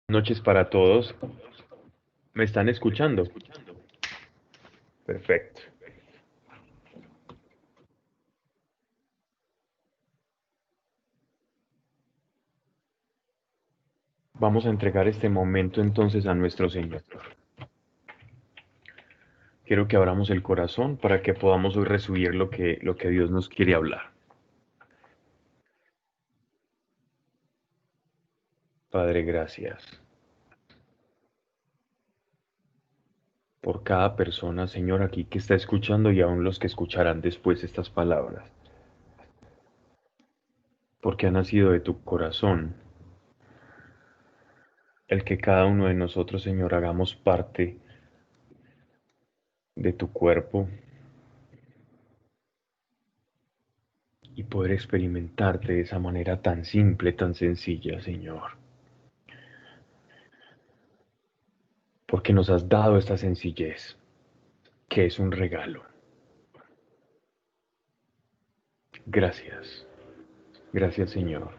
Noches para todos. ¿Me están escuchando? Perfecto. Vamos a entregar este momento entonces a nuestro Señor. Quiero que abramos el corazón para que podamos hoy recibir lo que Dios nos quiere hablar. Padre, gracias por cada persona, Señor, aquí que está escuchando y aún los que escucharán después estas palabras, porque ha nacido de tu corazón el que cada uno de nosotros, Señor, hagamos parte de tu cuerpo y poder experimentarte de esa manera tan simple, tan sencilla, Señor. Porque nos has dado esta sencillez, que es un regalo. Gracias, gracias Señor.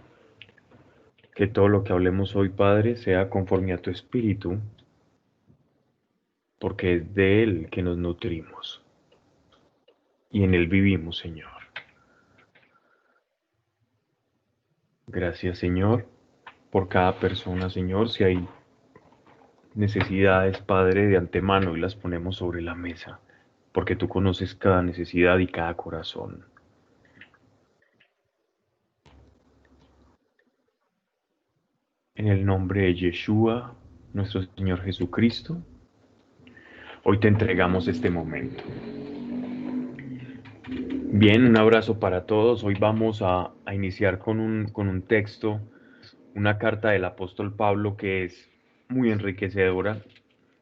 Que todo lo que hablemos hoy, Padre, sea conforme a tu espíritu, porque es de Él que nos nutrimos y en Él vivimos, Señor. Gracias, Señor, por cada persona, Señor. Si hay necesidades, Padre, de antemano, y las ponemos sobre la mesa, porque tú conoces cada necesidad y cada corazón. En el nombre de Yeshua, nuestro Señor Jesucristo, hoy te entregamos este momento. Bien, un abrazo para todos. Hoy vamos a iniciar con un texto, una carta del apóstol Pablo que es muy enriquecedora.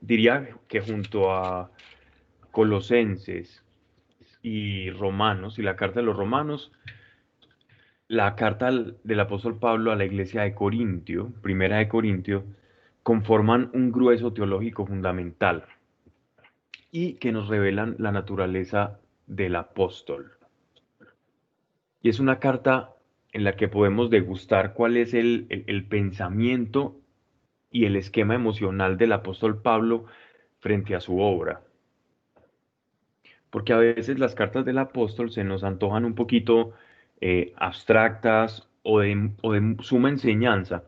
Diría que junto a Colosenses y Romanos, y la carta de los Romanos, la carta del apóstol Pablo a la iglesia de Corintio, primera de Corintio, conforman un grueso teológico fundamental y que nos revelan la naturaleza del apóstol. Y es una carta en la que podemos degustar cuál es el pensamiento y el esquema emocional del apóstol Pablo frente a su obra. Porque a veces las cartas del apóstol se nos antojan un poquito abstractas o de suma enseñanza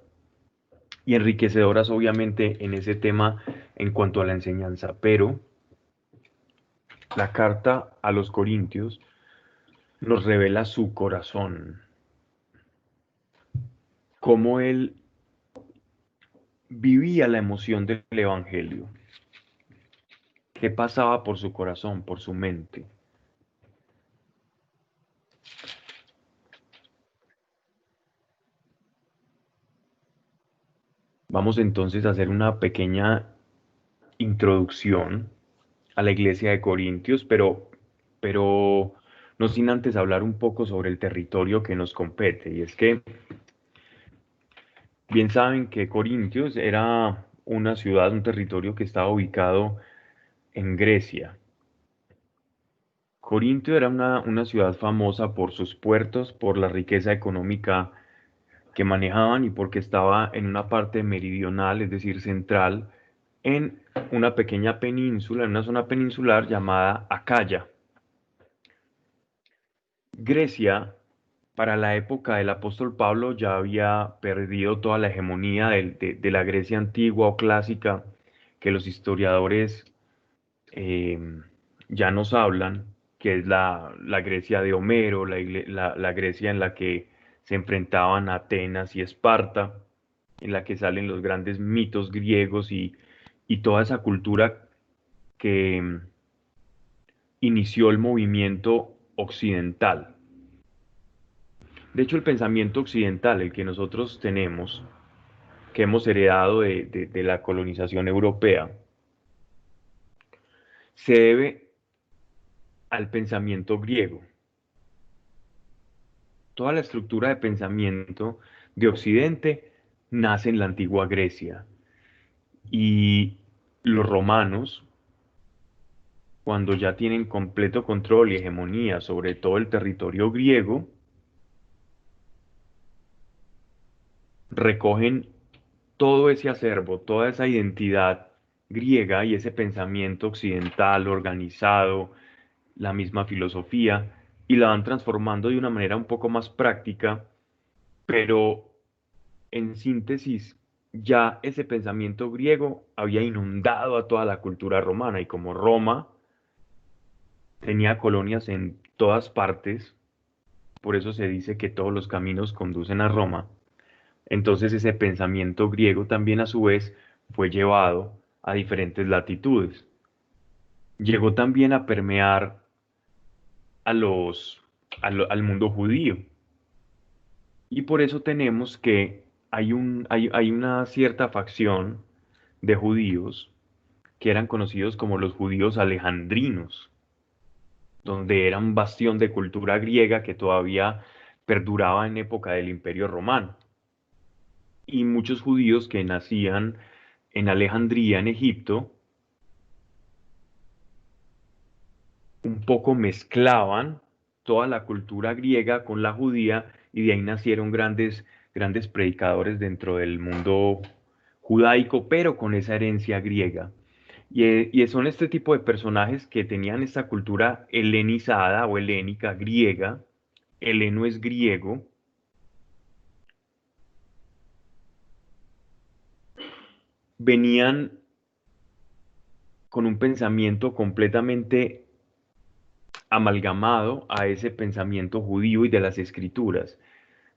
y enriquecedoras obviamente en ese tema en cuanto a la enseñanza. Pero la carta a los Corintios nos revela su corazón, cómo él vivía la emoción del Evangelio, qué pasaba por su corazón, por su mente. Vamos entonces a hacer una pequeña introducción a la iglesia de Corintios, pero no sin antes hablar un poco sobre el territorio que nos compete. Y es que bien saben que Corintios era una ciudad, un territorio que estaba ubicado en Grecia. Corintio era una ciudad famosa por sus puertos, por la riqueza económica que manejaban y porque estaba en una parte meridional, es decir, central, en una pequeña península, en una zona peninsular llamada Acaya. Grecia, para la época del apóstol Pablo, ya había perdido toda la hegemonía de la Grecia antigua o clásica que los historiadores eh, ya nos hablan, que es la Grecia de Homero, la Grecia en la que se enfrentaban Atenas y Esparta, en la que salen los grandes mitos griegos y toda esa cultura que inició el movimiento occidental. De hecho, el pensamiento occidental, el que nosotros tenemos, que hemos heredado de la colonización europea, se debe al pensamiento griego. Toda la estructura de pensamiento de Occidente nace en la antigua Grecia y los romanos, cuando ya tienen completo control y hegemonía sobre todo el territorio griego, recogen todo ese acervo, toda esa identidad griega y ese pensamiento occidental organizado, la misma filosofía, y la van transformando de una manera un poco más práctica, pero en síntesis, ya ese pensamiento griego había inundado a toda la cultura romana, y como Roma tenía colonias en todas partes, por eso se dice que todos los caminos conducen a Roma. Entonces ese pensamiento griego también a su vez fue llevado a diferentes latitudes. Llegó también a permear a al mundo judío. Y por eso tenemos que hay una cierta facción de judíos que eran conocidos como los judíos alejandrinos, donde era un bastión de cultura griega que todavía perduraba en época del Imperio Romano. Y muchos judíos que nacían en Alejandría, en Egipto, un poco mezclaban toda la cultura griega con la judía y de ahí nacieron grandes predicadores dentro del mundo judaico, pero con esa herencia griega. Y son este tipo de personajes que tenían esta cultura helenizada o helénica griega. Heleno es griego. Venían con un pensamiento completamente amalgamado a ese pensamiento judío y de las escrituras.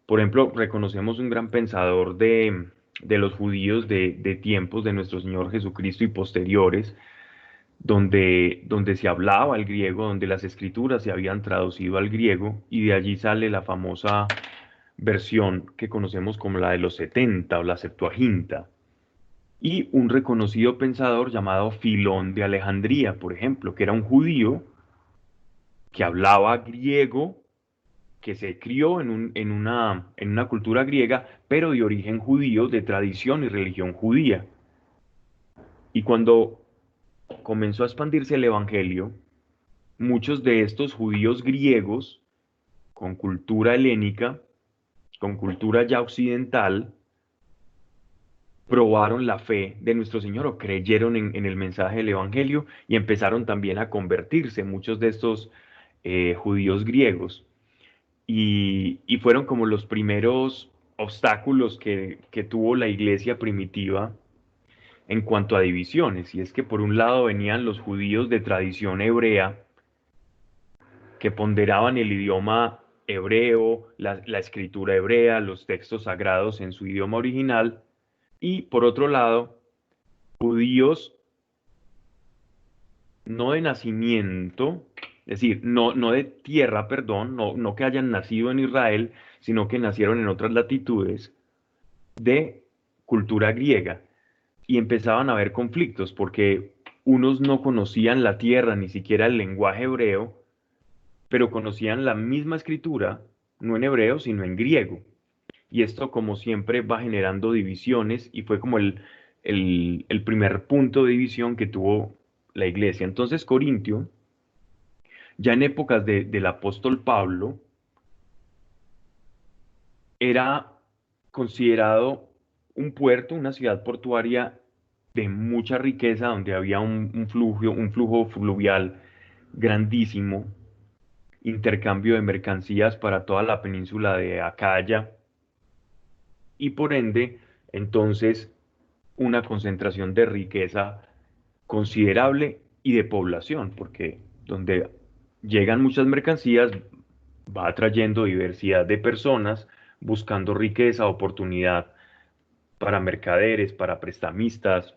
Por ejemplo, reconocemos un gran pensador de los judíos de tiempos de nuestro Señor Jesucristo y posteriores, donde se hablaba el griego, donde las escrituras se habían traducido al griego, y de allí sale la famosa versión que conocemos como la de los 70 o la Septuaginta. Y un reconocido pensador llamado Filón de Alejandría, por ejemplo, que era un judío que hablaba griego, que se crió en una cultura griega, pero de origen judío, de tradición y religión judía. Y cuando comenzó a expandirse el Evangelio, muchos de estos judíos griegos, con cultura helénica, con cultura ya occidental, probaron la fe de nuestro Señor o creyeron en el mensaje del Evangelio y empezaron también a convertirse muchos de estos judíos griegos. Y fueron como los primeros obstáculos que tuvo la iglesia primitiva en cuanto a divisiones. Y es que por un lado venían los judíos de tradición hebrea, que ponderaban el idioma hebreo, la escritura hebrea, los textos sagrados en su idioma original, y por otro lado, judíos no de nacimiento, es decir, no de tierra, perdón, no que hayan nacido en Israel, sino que nacieron en otras latitudes, de cultura griega. Y empezaban a haber conflictos porque unos no conocían la tierra, ni siquiera el lenguaje hebreo, pero conocían la misma escritura, no en hebreo, sino en griego. Y esto, como siempre, va generando divisiones y fue como el primer punto de división que tuvo la iglesia. Entonces, Corintio, ya en épocas del apóstol Pablo, era considerado un puerto, una ciudad portuaria de mucha riqueza, donde había un flujo fluvial grandísimo, intercambio de mercancías para toda la península de Acaya y por ende, entonces, una concentración de riqueza considerable y de población, porque donde llegan muchas mercancías va atrayendo diversidad de personas buscando riqueza, oportunidad para mercaderes, para prestamistas,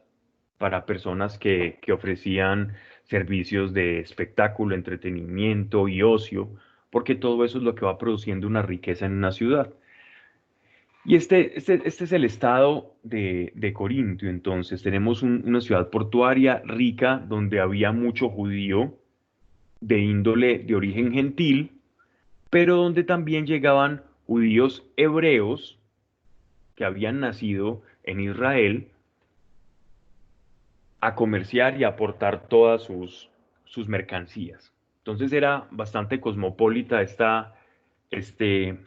para personas que ofrecían servicios de espectáculo, entretenimiento y ocio, porque todo eso es lo que va produciendo una riqueza en una ciudad. Y este es el estado de Corintio. Entonces, tenemos una ciudad portuaria rica donde había mucho judío de índole de origen gentil, pero donde también llegaban judíos hebreos que habían nacido en Israel a comerciar y a aportar todas sus mercancías. Entonces era bastante cosmopolita este,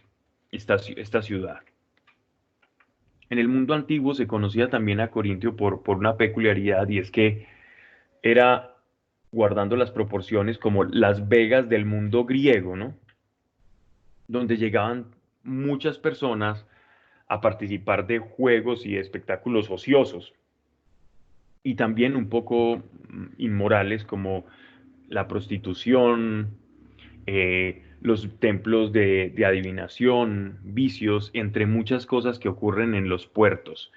esta ciudad. En el mundo antiguo se conocía también a Corintio por una peculiaridad, y es que era, guardando las proporciones, como Las Vegas del mundo griego, ¿no? Donde llegaban muchas personas a participar de juegos y espectáculos ociosos, y también un poco inmorales, como la prostitución, los templos de adivinación, vicios, entre muchas cosas que ocurren en los puertos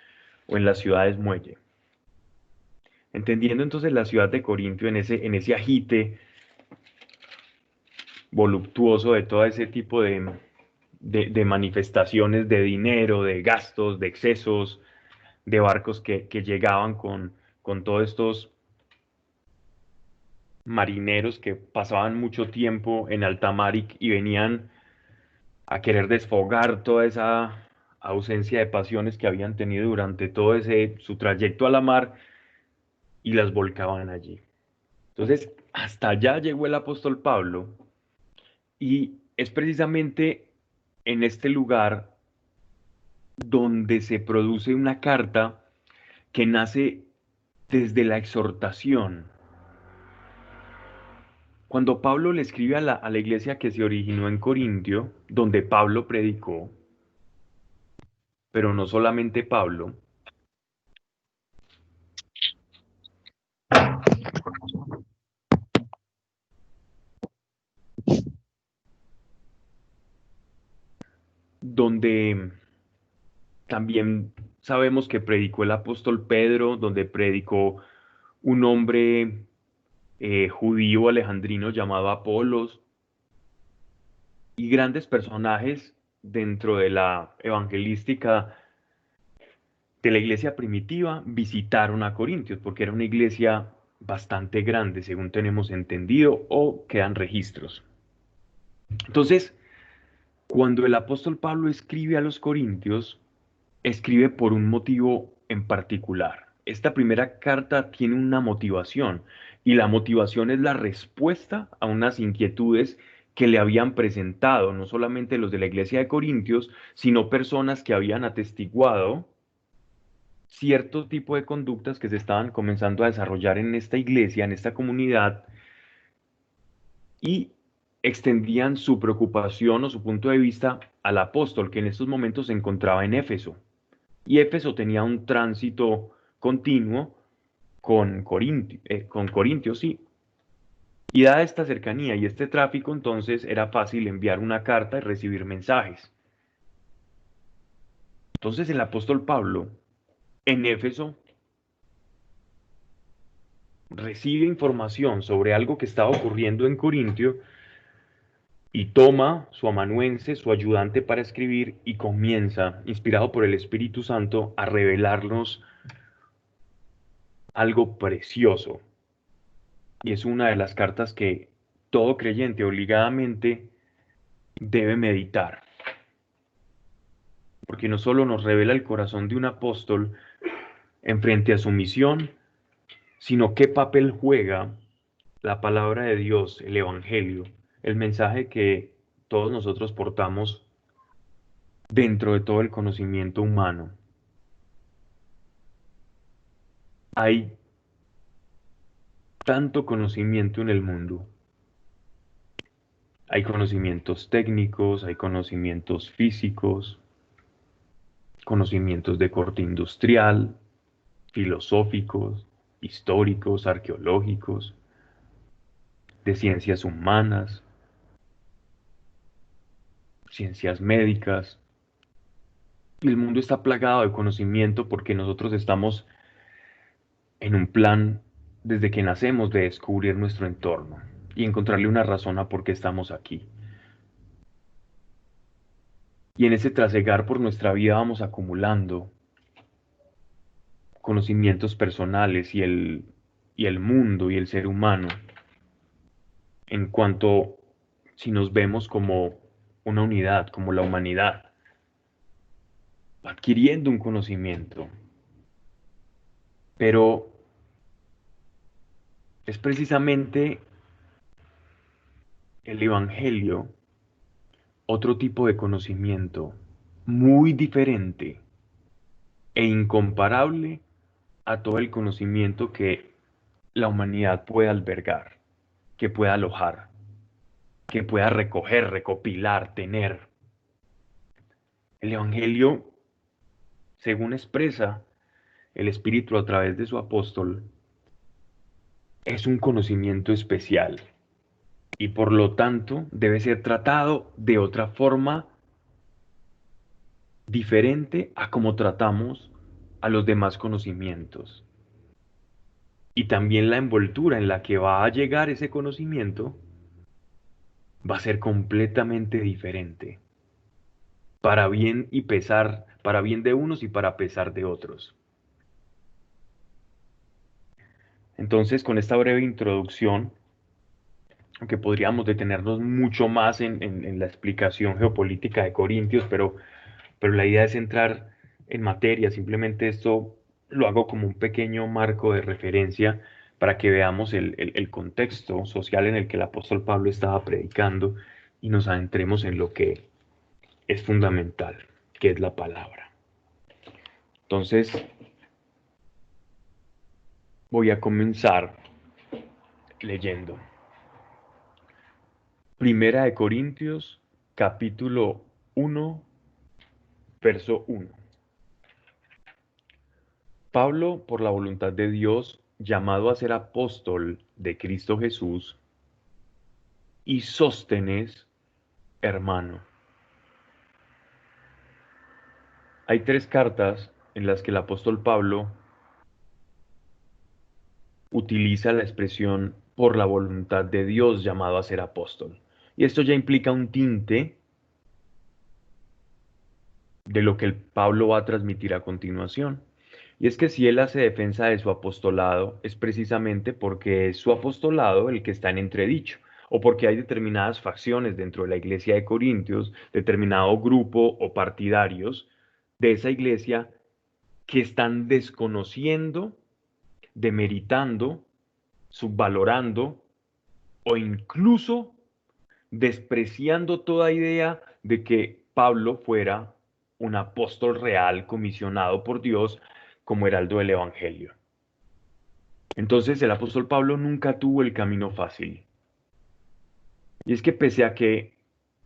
o en las ciudades muelle. Entendiendo entonces la ciudad de Corintio en ese agite voluptuoso de todo ese tipo de manifestaciones de dinero, de gastos, de excesos, de barcos que llegaban con todos estos marineros que pasaban mucho tiempo en alta mar y venían a querer desfogar toda esa ausencia de pasiones que habían tenido durante todo ese su trayecto a la mar, y las volcaban allí. Entonces, hasta allá llegó el apóstol Pablo, y es precisamente en este lugar donde se produce una carta que nace desde la exhortación. Cuando Pablo le escribe a la iglesia que se originó en Corintio, donde Pablo predicó, pero no solamente Pablo, donde también sabemos que predicó el apóstol Pedro, donde predicó un hombre judío alejandrino llamado Apolos, y grandes personajes dentro de la evangelística de la iglesia primitiva visitaron a Corintios, porque era una iglesia bastante grande, según tenemos entendido, o quedan registros. Entonces, cuando el apóstol Pablo escribe a los Corintios, escribe por un motivo en particular. Esta primera carta tiene una motivación, y la motivación es la respuesta a unas inquietudes que le habían presentado no solamente los de la iglesia de Corintios, sino personas que habían atestiguado cierto tipo de conductas que se estaban comenzando a desarrollar en esta iglesia, en esta comunidad, y extendían su preocupación o su punto de vista al apóstol, que en estos momentos se encontraba en Éfeso. Y Éfeso tenía un tránsito continuo con Corintios, sí. Y dada esta cercanía y este tráfico, entonces era fácil enviar una carta y recibir mensajes. Entonces el apóstol Pablo en Éfeso recibe información sobre algo que estaba ocurriendo en Corintio, y toma su amanuense, su ayudante para escribir, y comienza, inspirado por el Espíritu Santo, a revelarnos algo precioso. Y es una de las cartas que todo creyente obligadamente debe meditar, porque no solo nos revela el corazón de un apóstol en frente a su misión, sino qué papel juega la palabra de Dios, el Evangelio, el mensaje que todos nosotros portamos dentro de todo el conocimiento humano. Hay tanto conocimiento en el mundo. Hay conocimientos técnicos, hay conocimientos físicos, conocimientos de corte industrial, filosóficos, históricos, arqueológicos, de ciencias humanas, ciencias médicas. Y el mundo está plagado de conocimiento, porque nosotros estamos en un plan desde que nacemos de descubrir nuestro entorno y encontrarle una razón a por qué estamos aquí. Y en ese trasegar por nuestra vida vamos acumulando conocimientos personales, y el mundo y el ser humano, en cuanto, si nos vemos como una unidad, como la humanidad, adquiriendo un conocimiento. Pero es precisamente el Evangelio otro tipo de conocimiento muy diferente, e incomparable a todo el conocimiento que la humanidad puede albergar, que pueda alojar, que pueda recoger, recopilar, tener. El Evangelio, según expresa el Espíritu a través de su apóstol, es un conocimiento especial y por lo tanto debe ser tratado de otra forma diferente a como tratamos a los demás conocimientos. Y también la envoltura en la que va a llegar ese conocimiento va a ser completamente diferente, para bien y pesar, para bien de unos y para pesar de otros. Entonces, con esta breve introducción, aunque podríamos detenernos mucho más en la explicación geopolítica de Corintios, pero la idea es entrar en materia. Simplemente esto lo hago como un pequeño marco de referencia para que veamos el contexto social en el que el apóstol Pablo estaba predicando y nos adentremos en lo que es fundamental, que es la palabra. Entonces, voy a comenzar leyendo. Primera de Corintios, capítulo 1, verso 1. Pablo, por la voluntad de Dios, llamado a ser apóstol de Cristo Jesús, y Sóstenes, hermano. Hay tres cartas en las que el apóstol Pablo utiliza la expresión por la voluntad de Dios llamado a ser apóstol. Y esto ya implica un tinte de lo que el Pablo va a transmitir a continuación. Y es que si él hace defensa de su apostolado, es precisamente porque es su apostolado el que está en entredicho, o porque hay determinadas facciones dentro de la iglesia de Corintios, determinado grupo o partidarios de esa iglesia que están desconociendo, demeritando, subvalorando o incluso despreciando toda idea de que Pablo fuera un apóstol real comisionado por Dios como heraldo del Evangelio. Entonces el apóstol Pablo nunca tuvo el camino fácil. Y es que pese a que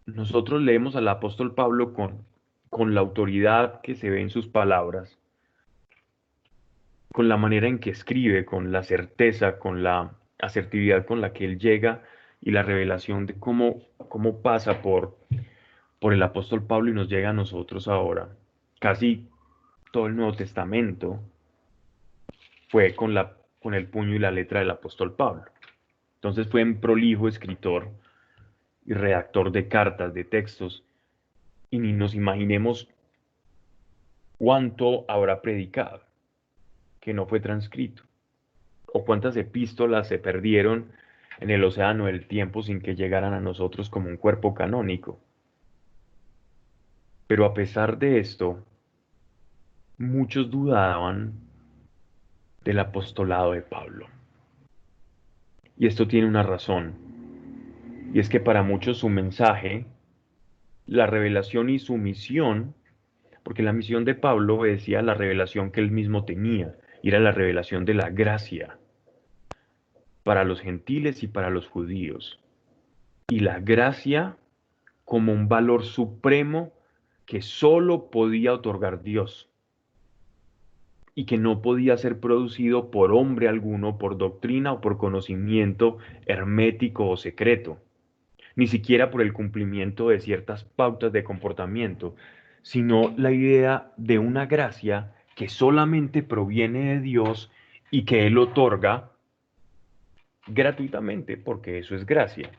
nosotros leemos al apóstol Pablo con la autoridad que se ve en sus palabras, con la manera en que escribe, con la certeza, con la asertividad con la que él llega y la revelación de cómo pasa por el apóstol Pablo y nos llega a nosotros ahora. Casi todo el Nuevo Testamento fue con el puño y la letra del apóstol Pablo. Entonces fue un prolijo escritor y redactor de cartas, de textos, y ni nos imaginemos cuánto habrá predicado que no fue transcrito, o cuántas epístolas se perdieron en el océano del tiempo sin que llegaran a nosotros como un cuerpo canónico. Pero a pesar de esto, muchos dudaban del apostolado de Pablo. Y esto tiene una razón, y es que para muchos su mensaje, la revelación y su misión, porque la misión de Pablo obedecía a la revelación que él mismo tenía, y era la revelación de la gracia para los gentiles y para los judíos. Y la gracia como un valor supremo que solo podía otorgar Dios y que no podía ser producido por hombre alguno, por doctrina o por conocimiento hermético o secreto, ni siquiera por el cumplimiento de ciertas pautas de comportamiento, sino la idea de una gracia que solamente proviene de Dios y que Él otorga gratuitamente, porque eso es gracia.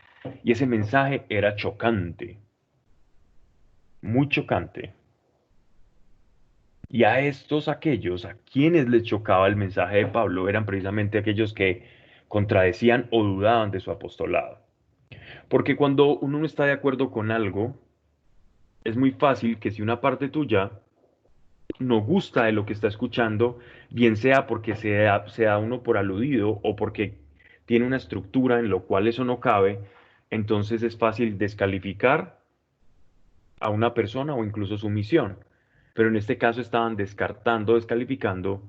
Y ese mensaje era chocante, muy chocante. Y a aquellos a quienes les chocaba el mensaje de Pablo, eran precisamente aquellos que contradecían o dudaban de su apostolado. Porque cuando uno no está de acuerdo con algo, es muy fácil que si una parte tuya no gusta de lo que está escuchando, bien sea porque se da uno por aludido o porque tiene una estructura en lo cual eso no cabe, entonces es fácil descalificar a una persona o incluso su misión. pero en este caso estaban descartando, descalificando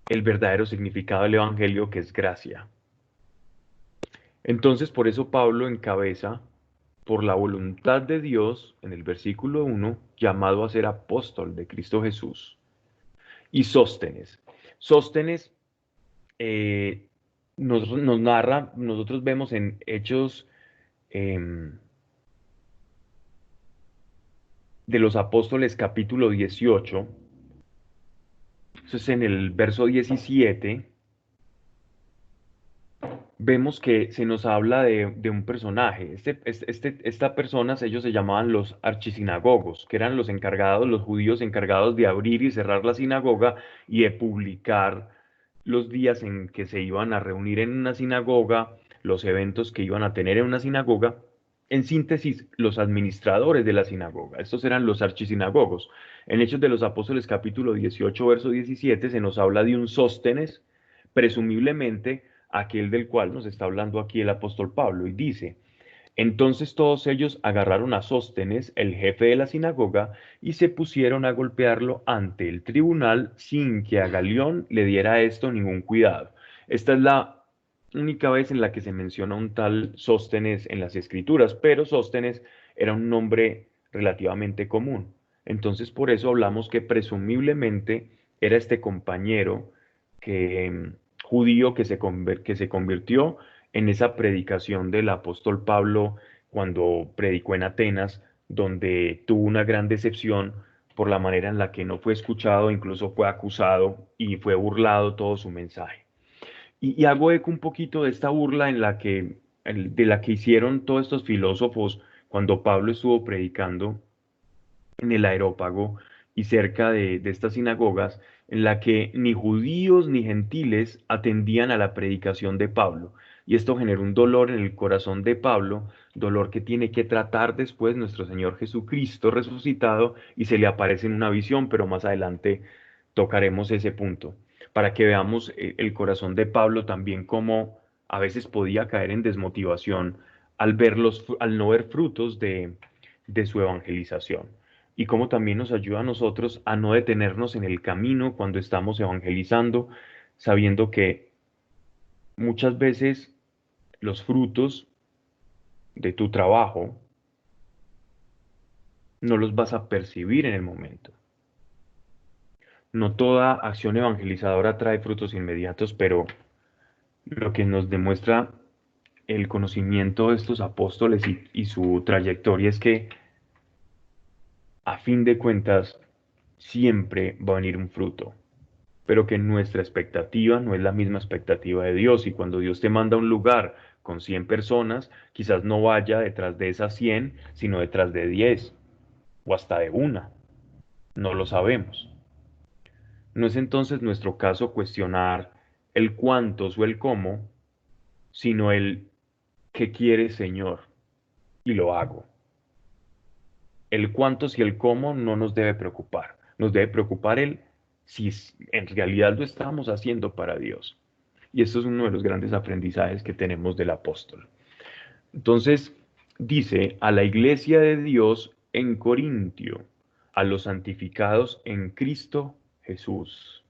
el verdadero significado del Evangelio, que es gracia. Entonces, por eso Pablo encabeza, por la voluntad de Dios, en el versículo 1, llamado a ser apóstol de Cristo Jesús. Y Sóstenes. Sóstenes nos narra, nosotros vemos en Hechos de los Apóstoles capítulo 18, eso es en el verso 17, vemos que se nos habla de un personaje. Esta personas, ellos se llamaban los archisinagogos, que eran los encargados, los judíos encargados de abrir y cerrar la sinagoga y de publicar los días en que se iban a reunir en una sinagoga, los eventos que iban a tener en una sinagoga. En síntesis, los administradores de la sinagoga. Estos eran los archisinagogos. En Hechos de los Apóstoles capítulo 18, verso 17, se nos habla de un Sóstenes, presumiblemente aquel del cual nos está hablando aquí el apóstol Pablo, y dice: entonces todos ellos agarraron a Sóstenes, el jefe de la sinagoga, y se pusieron a golpearlo ante el tribunal sin que a Galión le diera a esto ningún cuidado. Esta es la única vez en la que se menciona un tal Sóstenes en las escrituras, pero Sóstenes era un nombre relativamente común. Entonces por eso hablamos que presumiblemente era este compañero que, judío que se convirtió en esa predicación del apóstol Pablo cuando predicó en Atenas, donde tuvo una gran decepción por la manera en la que no fue escuchado, incluso fue acusado y fue burlado todo su mensaje. Y hago eco un poquito de esta burla de la que hicieron todos estos filósofos cuando Pablo estuvo predicando en el Areópago y cerca de estas sinagogas, en la que ni judíos ni gentiles atendían a la predicación de Pablo. Y esto generó un dolor en el corazón de Pablo, dolor que tiene que tratar después nuestro Señor Jesucristo resucitado, y se le aparece en una visión, pero más adelante tocaremos ese punto, para que veamos el corazón de Pablo también, cómo a veces podía caer en desmotivación al no ver frutos de su evangelización, y cómo también nos ayuda a nosotros a no detenernos en el camino cuando estamos evangelizando, sabiendo que muchas veces los frutos de tu trabajo no los vas a percibir en el momento. No toda acción evangelizadora trae frutos inmediatos, pero lo que nos demuestra el conocimiento de estos apóstoles y su trayectoria es que, a fin de cuentas, siempre va a venir un fruto, pero que nuestra expectativa no es la misma expectativa de Dios. Y cuando Dios te manda a un lugar con 100 personas, quizás no vaya detrás de esas 100, sino detrás de 10 o hasta de una. No lo sabemos. No es entonces nuestro caso cuestionar el cuántos o el cómo, sino el qué quiere Señor, y lo hago. El cuántos y el cómo no nos debe preocupar. Nos debe preocupar el si en realidad lo estamos haciendo para Dios. Y esto es uno de los grandes aprendizajes que tenemos del apóstol. Entonces, dice: a la iglesia de Dios en Corintio, a los santificados en Cristo Jesús,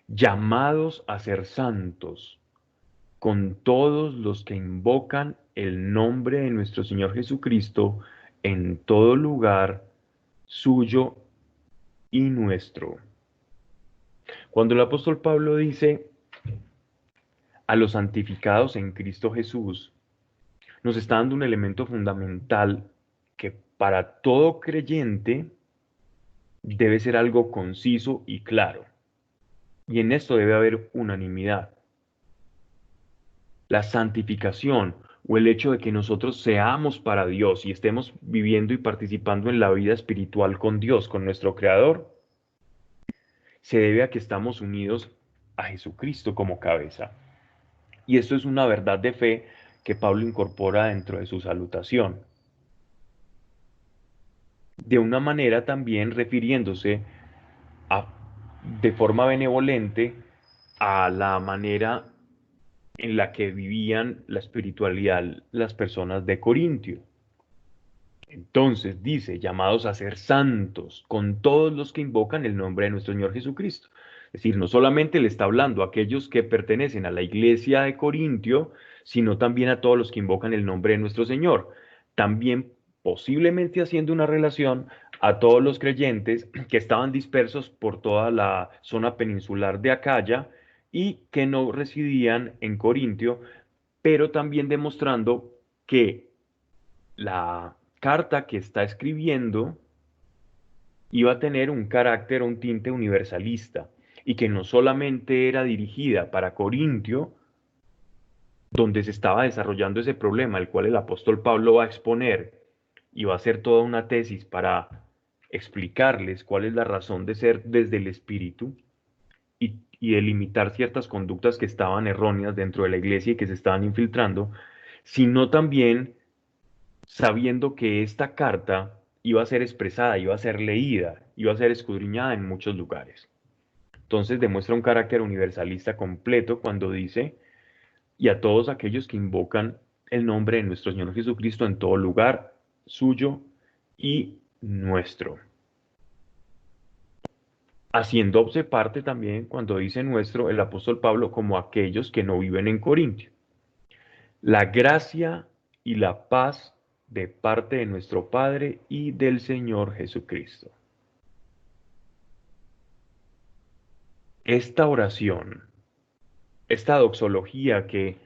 llamados a ser santos, con todos los que invocan el nombre de nuestro Señor Jesucristo en todo lugar, suyo y nuestro. Cuando el apóstol Pablo dice a los santificados en Cristo Jesús, nos está dando un elemento fundamental que para todo creyente debe ser algo conciso y claro. Y en esto debe haber unanimidad. La santificación, o el hecho de que nosotros seamos para Dios y estemos viviendo y participando en la vida espiritual con Dios, con nuestro Creador, se debe a que estamos unidos a Jesucristo como cabeza. Y esto es una verdad de fe que Pablo incorpora dentro de su salutación, de una manera también refiriéndose a, de forma benevolente, a la manera en la que vivían la espiritualidad las personas de Corintio. Entonces dice, llamados a ser santos con todos los que invocan el nombre de nuestro Señor Jesucristo. Es decir, no solamente le está hablando a aquellos que pertenecen a la iglesia de Corintio, sino también a todos los que invocan el nombre de nuestro Señor. También posiblemente haciendo una relación a todos los creyentes que estaban dispersos por toda la zona peninsular de Acaya y que no residían en Corintio, pero también demostrando que la carta que está escribiendo iba a tener un carácter, un tinte universalista, y que no solamente era dirigida para Corintio, donde se estaba desarrollando ese problema, el cual el apóstol Pablo va a exponer y va a hacer toda una tesis para explicarles cuál es la razón de ser desde el espíritu y delimitar ciertas conductas que estaban erróneas dentro de la iglesia y que se estaban infiltrando, sino también sabiendo que esta carta iba a ser expresada, iba a ser leída, iba a ser escudriñada en muchos lugares. Entonces demuestra un carácter universalista completo cuando dice, y a todos aquellos que invocan el nombre de nuestro Señor Jesucristo en todo lugar, suyo y nuestro. Haciéndose parte también, cuando dice nuestro, el apóstol Pablo, como aquellos que no viven en Corintio. La gracia y la paz de parte de nuestro Padre y del Señor Jesucristo. Esta oración, esta doxología que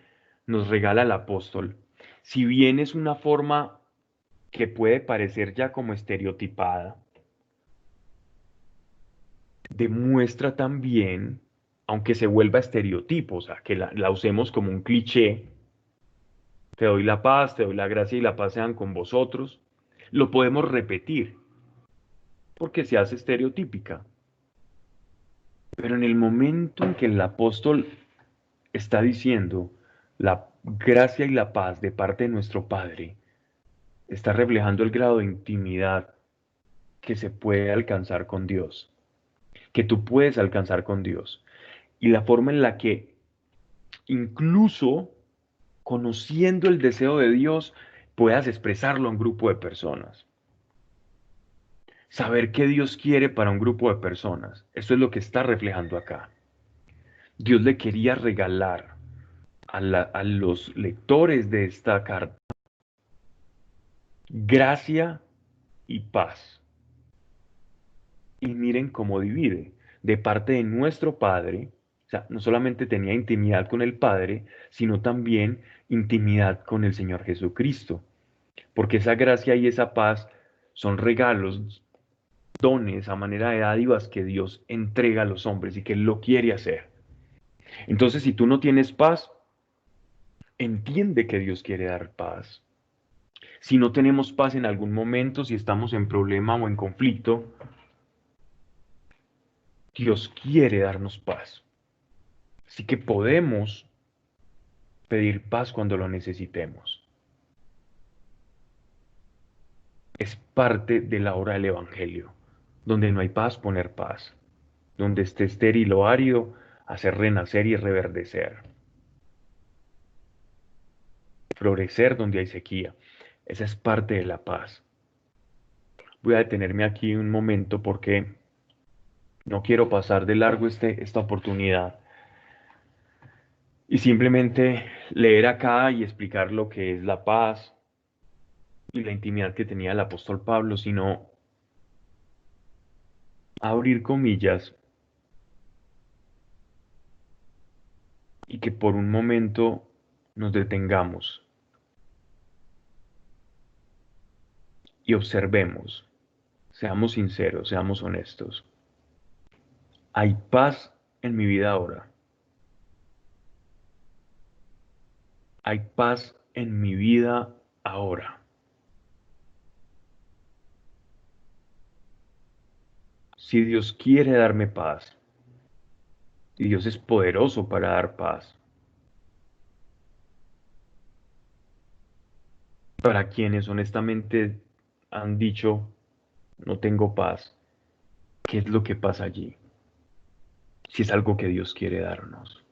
nos regala el apóstol, si bien es una forma que puede parecer ya como estereotipada, demuestra también, aunque se vuelva estereotipo, o sea, que la usemos como un cliché, te doy la paz, te doy la gracia y la paz sean con vosotros, lo podemos repetir porque se hace estereotípica. Pero en el momento en que el apóstol está diciendo la gracia y la paz de parte de nuestro Padre, está reflejando el grado de intimidad que se puede alcanzar con Dios, que tú puedes alcanzar con Dios, y la forma en la que incluso conociendo el deseo de Dios puedas expresarlo a un grupo de personas. Saber qué Dios quiere para un grupo de personas, eso es lo que está reflejando acá. Dios le quería regalar a los lectores de esta carta gracia y paz. Y miren cómo divide. De parte de nuestro Padre, o sea, no solamente tenía intimidad con el Padre, sino también intimidad con el Señor Jesucristo. Porque esa gracia y esa paz son regalos, dones a manera de dádivas que Dios entrega a los hombres y que Él lo quiere hacer. Entonces, si tú no tienes paz, entiende que Dios quiere dar paz. Si no tenemos paz en algún momento, si estamos en problema o en conflicto, Dios quiere darnos paz. Así que podemos pedir paz cuando lo necesitemos. Es parte de la obra del Evangelio. Donde no hay paz, poner paz. Donde esté estéril o árido, hacer renacer y reverdecer. Florecer donde hay sequía. Esa es parte de la paz. Voy a detenerme aquí un momento porque no quiero pasar de largo esta oportunidad y simplemente leer acá y explicar lo que es la paz y la intimidad que tenía el apóstol Pablo, sino abrir comillas y que por un momento nos detengamos y observemos, seamos sinceros, seamos honestos. ¿Hay paz en mi vida ahora? ¿Hay paz en mi vida ahora? Si Dios quiere darme paz, y Dios es poderoso para dar paz, para quienes honestamente han dicho, no tengo paz, ¿qué es lo que pasa allí? Si es algo que Dios quiere darnos.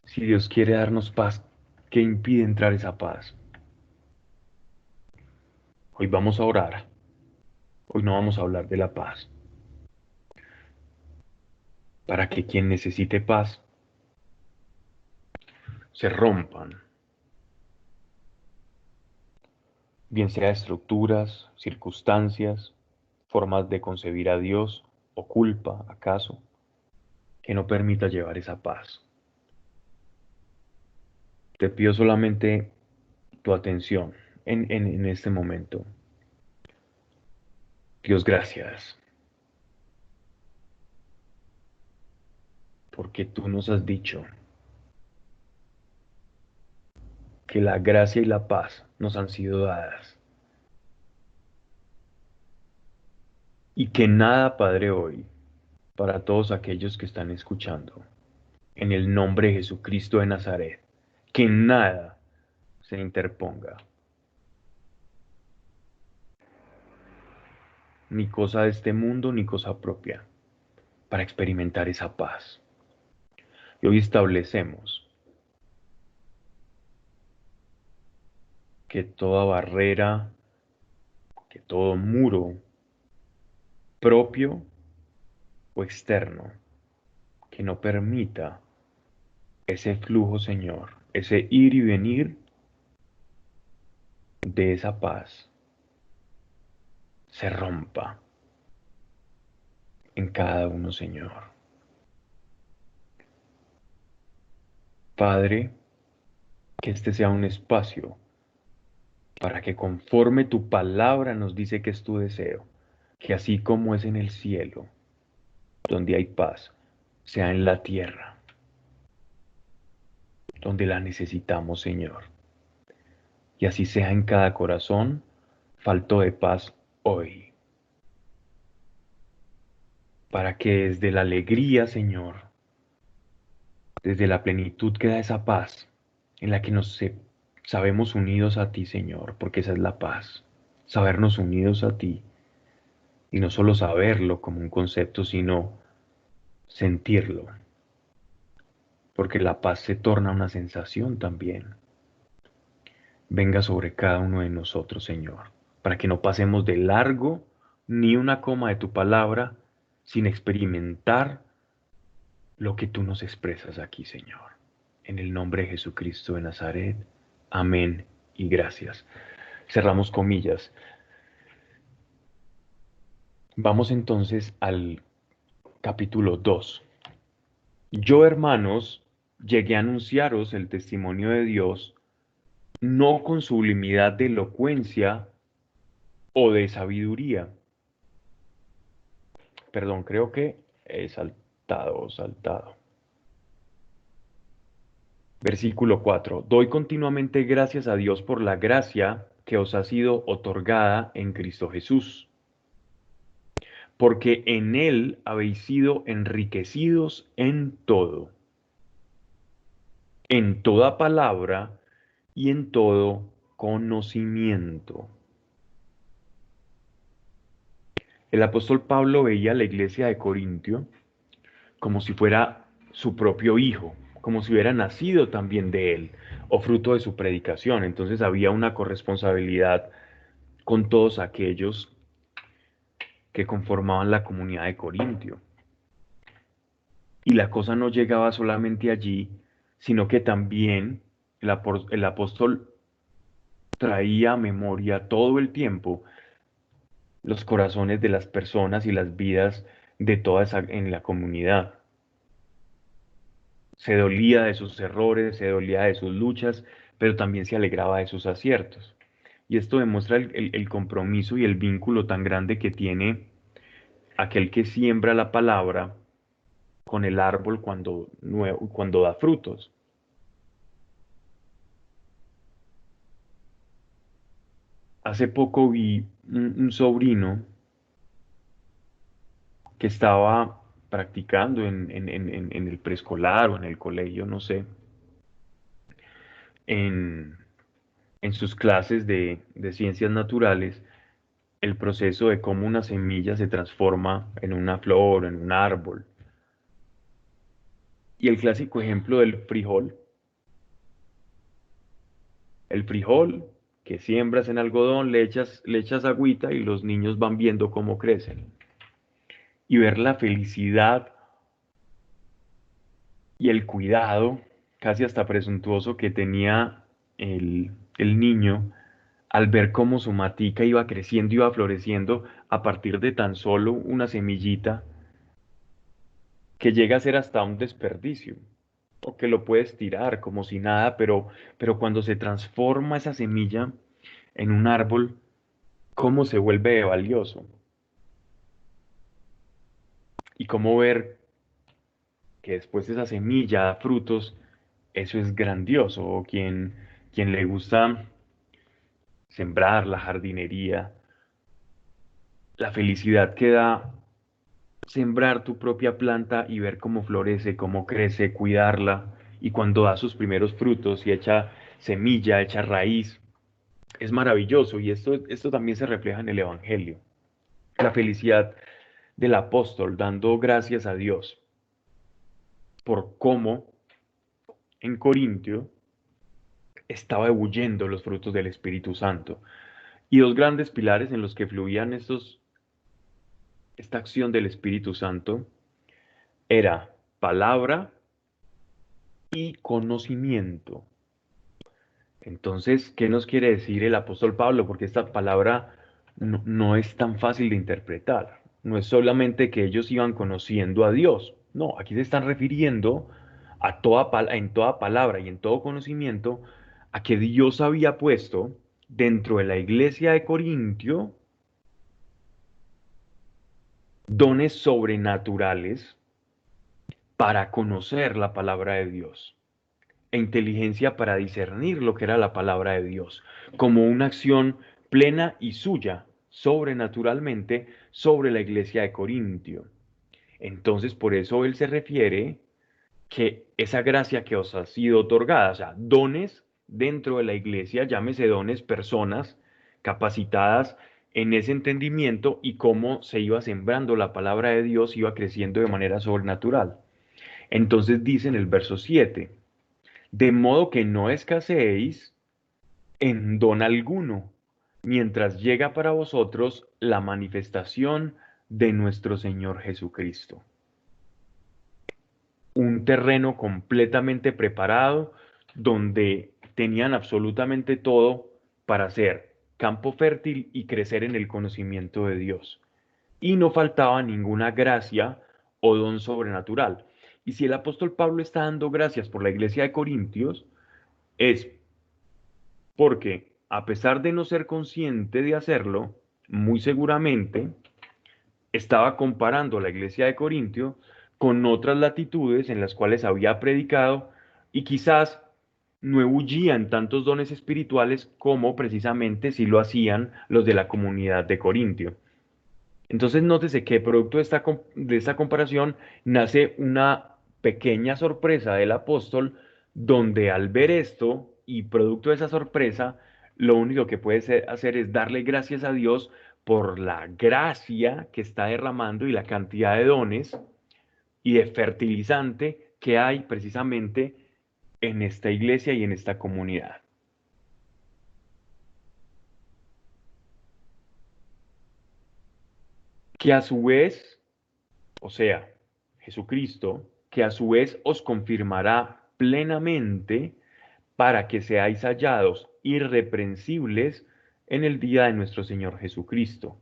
Si Dios quiere darnos paz, ¿Qué impide entrar esa paz? Hoy vamos a orar. Hoy no vamos a hablar de la paz. Para que quien necesite paz se rompan, bien sea estructuras, circunstancias, formas de concebir a Dios o culpa, acaso, que no permita llevar esa paz. Te pido solamente tu atención en este momento. Dios, gracias, porque tú nos has dicho que la gracia y la paz nos han sido dadas y que nada, Padre, hoy, para todos aquellos que están escuchando, en el nombre de Jesucristo de Nazaret, que nada se interponga, ni cosa de este mundo, ni cosa propia, para experimentar esa paz. Y hoy establecemos que toda barrera, que todo muro propio o externo, que no permita ese flujo, Señor, ese ir y venir de esa paz, se rompa en cada uno, Señor. Padre, que este sea un espacio para que conforme tu palabra nos dice que es tu deseo, que así como es en el cielo, donde hay paz, sea en la tierra, donde la necesitamos, Señor. Y así sea en cada corazón, falto de paz hoy, para que desde la alegría, Señor, desde la plenitud que da esa paz, en la que sabemos unidos a ti, Señor, porque esa es la paz, sabernos unidos a ti, y no solo saberlo como un concepto, sino sentirlo, porque la paz se torna una sensación también. Venga sobre cada uno de nosotros, Señor, para que no pasemos de largo ni una coma de tu palabra sin experimentar lo que tú nos expresas aquí, Señor. En el nombre de Jesucristo de Nazaret. Amén y gracias. Cerramos comillas. Vamos entonces al capítulo 2. Yo, hermanos, llegué a anunciaros el testimonio de Dios, no con sublimidad de elocuencia o de sabiduría. Perdón, creo que he saltado. Versículo 4. Doy continuamente gracias a Dios por la gracia que os ha sido otorgada en Cristo Jesús, porque en Él habéis sido enriquecidos en toda palabra y en todo conocimiento. El apóstol Pablo veía a la iglesia de Corintio como si fuera su propio hijo, como si hubiera nacido también de él o fruto de su predicación. Entonces había una corresponsabilidad con todos aquellos que conformaban la comunidad de Corintio. Y la cosa no llegaba solamente allí, sino que también el apóstol traía a memoria todo el tiempo los corazones de las personas y las vidas de todas en la comunidad. Se dolía de sus errores, se dolía de sus luchas, pero también se alegraba de sus aciertos. Y esto demuestra el compromiso y el vínculo tan grande que tiene aquel que siembra la palabra con el árbol cuando da frutos. Hace poco vi un sobrino que estaba practicando en el preescolar o en el colegio, no sé, en, en sus clases de ciencias naturales, el proceso de cómo una semilla se transforma en una flor, en un árbol. Y el clásico ejemplo del frijol, El frijol que siembras en algodón, le echas agüita y los niños van viendo cómo crecen. Y ver la felicidad y el cuidado, casi hasta presuntuoso, que tenía el niño al ver cómo su matica iba creciendo, iba floreciendo a partir de tan solo una semillita que llega a ser hasta un desperdicio, o que lo puedes tirar como si nada, pero cuando se transforma esa semilla en un árbol, cómo se vuelve valioso y cómo ver que después esa semilla da frutos, eso es grandioso. O quien le gusta sembrar la jardinería, la felicidad que da sembrar tu propia planta y ver cómo florece, cómo crece, cuidarla, y cuando da sus primeros frutos y echa semilla, echa raíz, es maravilloso. Y esto también se refleja en el Evangelio. La felicidad del apóstol dando gracias a Dios por cómo en Corintio estaba ebulliendo los frutos del Espíritu Santo. Y dos grandes pilares en los que fluían esta acción del Espíritu Santo era palabra y conocimiento. Entonces, ¿qué nos quiere decir el apóstol Pablo? Porque esta palabra no es tan fácil de interpretar. No es solamente que ellos iban conociendo a Dios. No, aquí se están refiriendo en toda palabra y en todo conocimiento a que Dios había puesto dentro de la iglesia de Corintio dones sobrenaturales para conocer la palabra de Dios e inteligencia para discernir lo que era la palabra de Dios, como una acción plena y suya, sobrenaturalmente, sobre la iglesia de Corintio. Entonces, por eso él se refiere que esa gracia que os ha sido otorgada, o sea, dones dentro de la iglesia, llámese dones, personas capacitadas en ese entendimiento y cómo se iba sembrando la palabra de Dios, iba creciendo de manera sobrenatural. Entonces dice en el verso 7, de modo que no escaseéis en don alguno, mientras llega para vosotros la manifestación de nuestro Señor Jesucristo. Un terreno completamente preparado donde tenían absolutamente todo para ser campo fértil y crecer en el conocimiento de Dios. Y no faltaba ninguna gracia o don sobrenatural. Y si el apóstol Pablo está dando gracias por la iglesia de Corintios, es porque, a pesar de no ser consciente de hacerlo, muy seguramente estaba comparando la iglesia de Corintio con otras latitudes en las cuales había predicado y quizás no ebullían tantos dones espirituales como precisamente si lo hacían los de la comunidad de Corintio. Entonces, nótese que producto de esta comparación nace una pequeña sorpresa del apóstol, donde al ver esto y producto de esa sorpresa, lo único que puede hacer es darle gracias a Dios por la gracia que está derramando y la cantidad de dones y de fertilizante que hay precisamente en esta iglesia y en esta comunidad. Que a su vez, o sea, Jesucristo, que a su vez os confirmará plenamente para que seáis hallados irreprensibles en el día de nuestro Señor Jesucristo.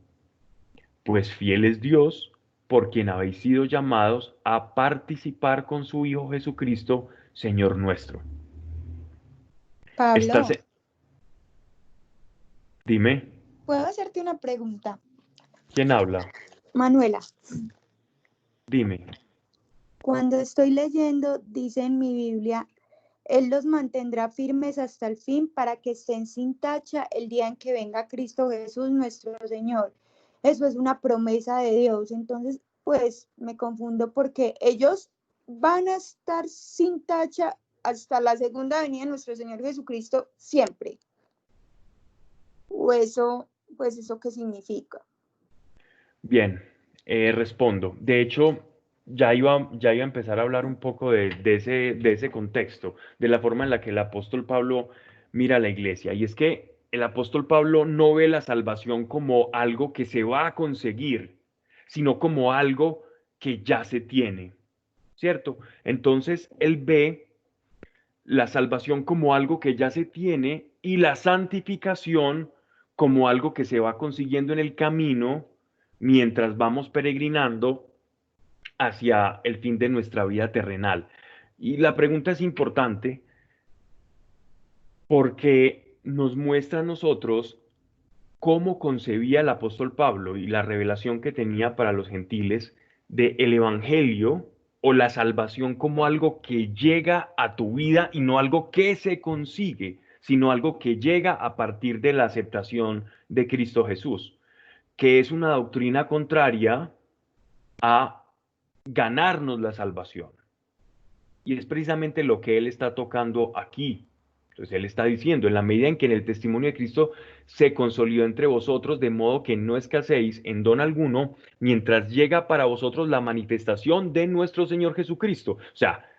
Pues fiel es Dios, por quien habéis sido llamados a participar con su Hijo Jesucristo, Señor nuestro. Pablo, Estás, dime, ¿puedo hacerte una pregunta? ¿quién habla? Manuela, Dime. cuando estoy leyendo, dice en mi Biblia, Él los mantendrá firmes hasta el fin para que estén sin tacha el día en que venga Cristo Jesús nuestro Señor. Eso es una promesa de Dios. Entonces, pues me confundo porque ellos van a estar sin tacha hasta la segunda venida de nuestro Señor Jesucristo siempre. O eso, pues eso qué significa. Bien, respondo. De hecho, ya iba a empezar a hablar un poco de ese contexto, de la forma en la que el apóstol Pablo mira la iglesia. Y es que el apóstol Pablo no ve la salvación como algo que se va a conseguir, sino como algo que ya se tiene, ¿cierto? Entonces él ve la salvación como algo que ya se tiene y la santificación como algo que se va consiguiendo en el camino mientras vamos peregrinando hacia el fin de nuestra vida terrenal. Y la pregunta es importante porque nos muestra a nosotros cómo concebía el apóstol Pablo y la revelación que tenía para los gentiles de el evangelio o la salvación como algo que llega a tu vida y no algo que se consigue, sino algo que llega a partir de la aceptación de Cristo Jesús, que es una doctrina contraria a ganarnos la salvación. Y es precisamente lo que él está tocando aquí. Entonces él está diciendo, en la medida en que en el testimonio de Cristo se consolidó entre vosotros, de modo que no escaséis en don alguno, mientras llega para vosotros la manifestación de nuestro Señor Jesucristo. O sea,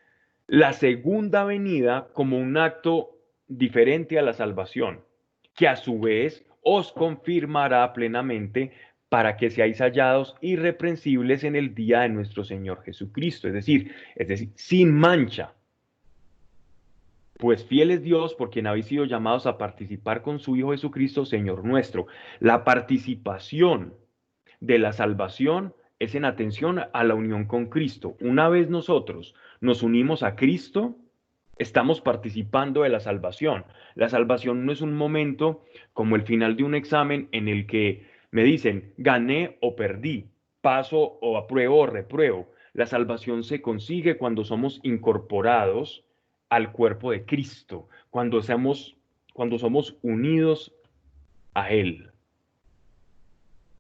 la segunda venida como un acto diferente a la salvación, que a su vez os confirmará plenamente para que seáis hallados irreprensibles en el día de nuestro Señor Jesucristo, es decir, sin mancha. Pues fiel es Dios por quien habéis sido llamados a participar con su Hijo Jesucristo, Señor nuestro. La participación de la salvación es en atención a la unión con Cristo. Una vez nosotros nos unimos a Cristo, estamos participando de la salvación. La salvación no es un momento como el final de un examen en el que me dicen gané o perdí, paso o apruebo o repruebo. La salvación se consigue cuando somos incorporados al cuerpo de Cristo, cuando somos unidos a Él.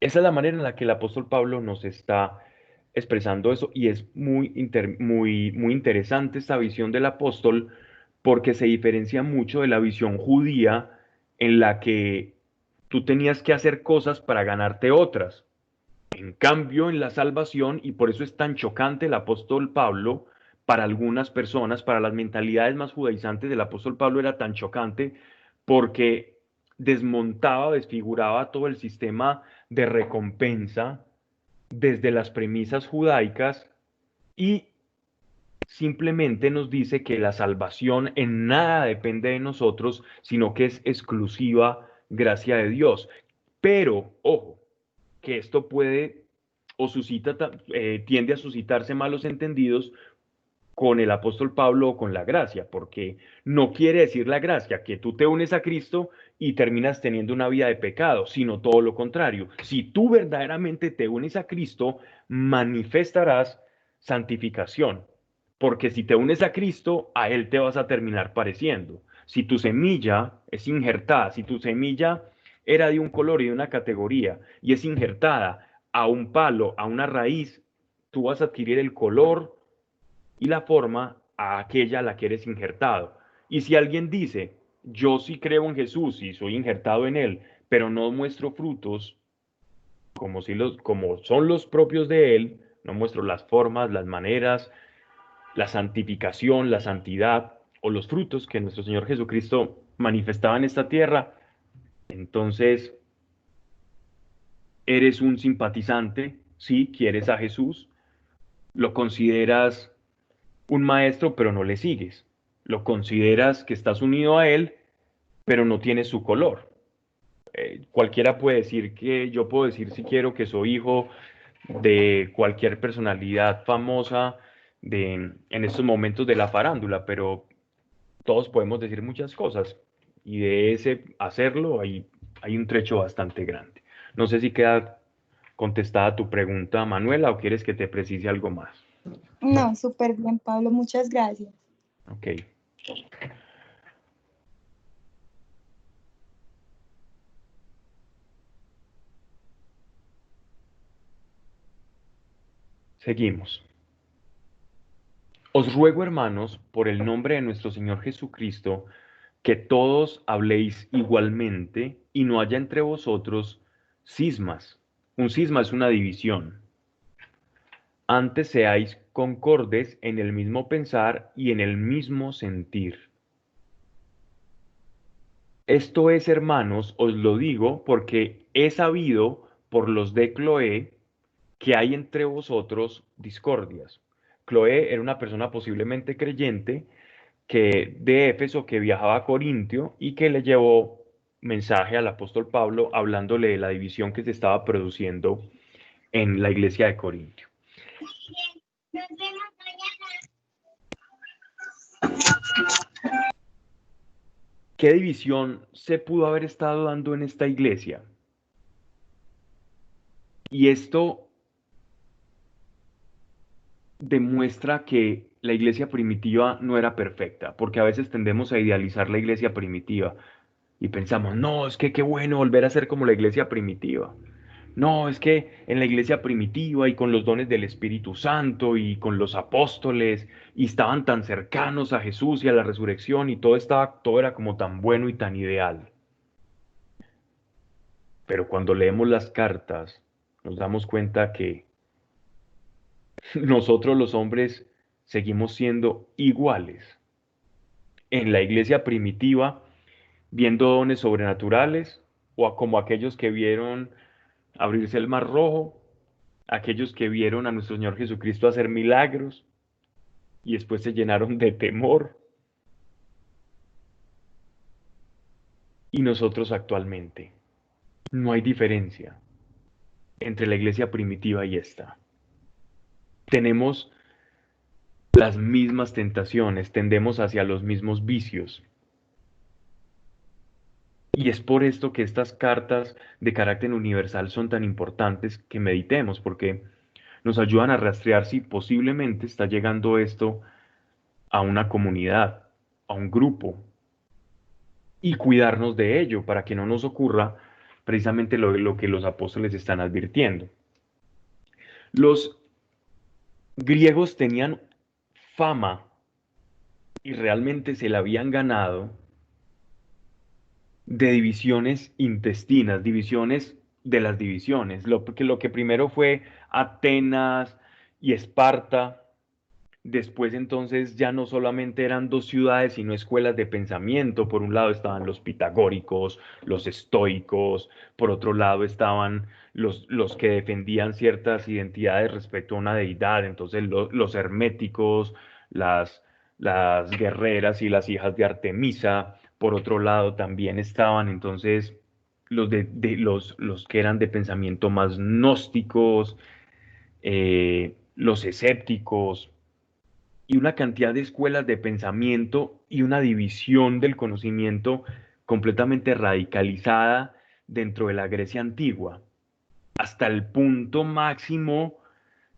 Esa es la manera en la que el apóstol Pablo nos está expresando eso y es muy interesante esta visión del apóstol porque se diferencia mucho de la visión judía en la que tú tenías que hacer cosas para ganarte otras. En cambio, en la salvación, y por eso es tan chocante el apóstol Pablo, para algunas personas, para las mentalidades más judaizantes del apóstol Pablo era tan chocante porque desmontaba, desfiguraba todo el sistema de recompensa desde las premisas judaicas y simplemente nos dice que la salvación en nada depende de nosotros, sino que es exclusiva gracia de Dios. Pero, ojo, que esto puede o tiende a suscitarse malos entendidos con el apóstol Pablo o con la gracia, porque no quiere decir la gracia que tú te unes a Cristo y terminas teniendo una vida de pecado, sino todo lo contrario. Si tú verdaderamente te unes a Cristo, manifestarás santificación, porque si te unes a Cristo, a Él te vas a terminar pareciendo. Si tu semilla es injertada, si tu semilla era de un color y de una categoría y es injertada a un palo, a una raíz, tú vas a adquirir el color y la forma a aquella a la que eres injertado. Y si alguien dice, yo sí creo en Jesús y soy injertado en él, pero no muestro frutos como son los propios de él, no muestro las formas, las maneras, la santificación, la santidad o los frutos que nuestro Señor Jesucristo manifestaba en esta tierra, entonces eres un simpatizante, sí, quieres a Jesús, lo consideras un maestro, pero no le sigues. Lo consideras que estás unido a él, pero no tienes su color. Cualquiera puede decir que yo puedo decir si quiero que soy hijo de cualquier personalidad famosa en estos momentos de la farándula, pero todos podemos decir muchas cosas y de ese hacerlo hay un trecho bastante grande. No sé si queda contestada tu pregunta, Manuela, o quieres que te precise algo más. No, súper bien, Pablo, muchas gracias. Ok. Seguimos. Os ruego, hermanos, por el nombre de nuestro Señor Jesucristo, que todos habléis igualmente y no haya entre vosotros cismas. Un cisma es una división. Antes seáis concordes en el mismo pensar y en el mismo sentir. Esto es, hermanos, os lo digo porque he sabido por los de Cloé que hay entre vosotros discordias. Cloé era una persona posiblemente creyente que de Éfeso que viajaba a Corintio y que le llevó mensaje al apóstol Pablo hablándole de la división que se estaba produciendo en la iglesia de Corintio. ¿Qué división se pudo haber estado dando en esta iglesia? Y esto demuestra que la iglesia primitiva no era perfecta, porque a veces tendemos a idealizar la iglesia primitiva y pensamos, no, es que qué bueno volver a ser como la iglesia primitiva. No, es que en la iglesia primitiva y con los dones del Espíritu Santo y con los apóstoles y estaban tan cercanos a Jesús y a la resurrección y todo era como tan bueno y tan ideal. Pero cuando leemos las cartas nos damos cuenta que nosotros los hombres seguimos siendo iguales. En la iglesia primitiva, viendo dones sobrenaturales como aquellos que vieron abrirse el mar rojo, aquellos que vieron a nuestro Señor Jesucristo hacer milagros y después se llenaron de temor. Y nosotros actualmente, no hay diferencia entre la iglesia primitiva y esta. Tenemos las mismas tentaciones, tendemos hacia los mismos vicios. Y es por esto que estas cartas de carácter universal son tan importantes que meditemos, porque nos ayudan a rastrear si posiblemente está llegando esto a una comunidad, a un grupo, y cuidarnos de ello para que no nos ocurra precisamente lo que los apóstoles están advirtiendo. Los griegos tenían fama y realmente se la habían ganado de divisiones intestinas, divisiones de las divisiones. Lo que primero fue Atenas y Esparta, después entonces ya no solamente eran dos ciudades, sino escuelas de pensamiento. Por un lado estaban los pitagóricos, los estoicos, por otro lado estaban los que defendían ciertas identidades respecto a una deidad, entonces los herméticos, las, las guerreras y las hijas de Artemisa. Por otro lado también estaban entonces los que eran de pensamiento más gnósticos, los escépticos, y una cantidad de escuelas de pensamiento y una división del conocimiento completamente radicalizada dentro de la Grecia antigua, hasta el punto máximo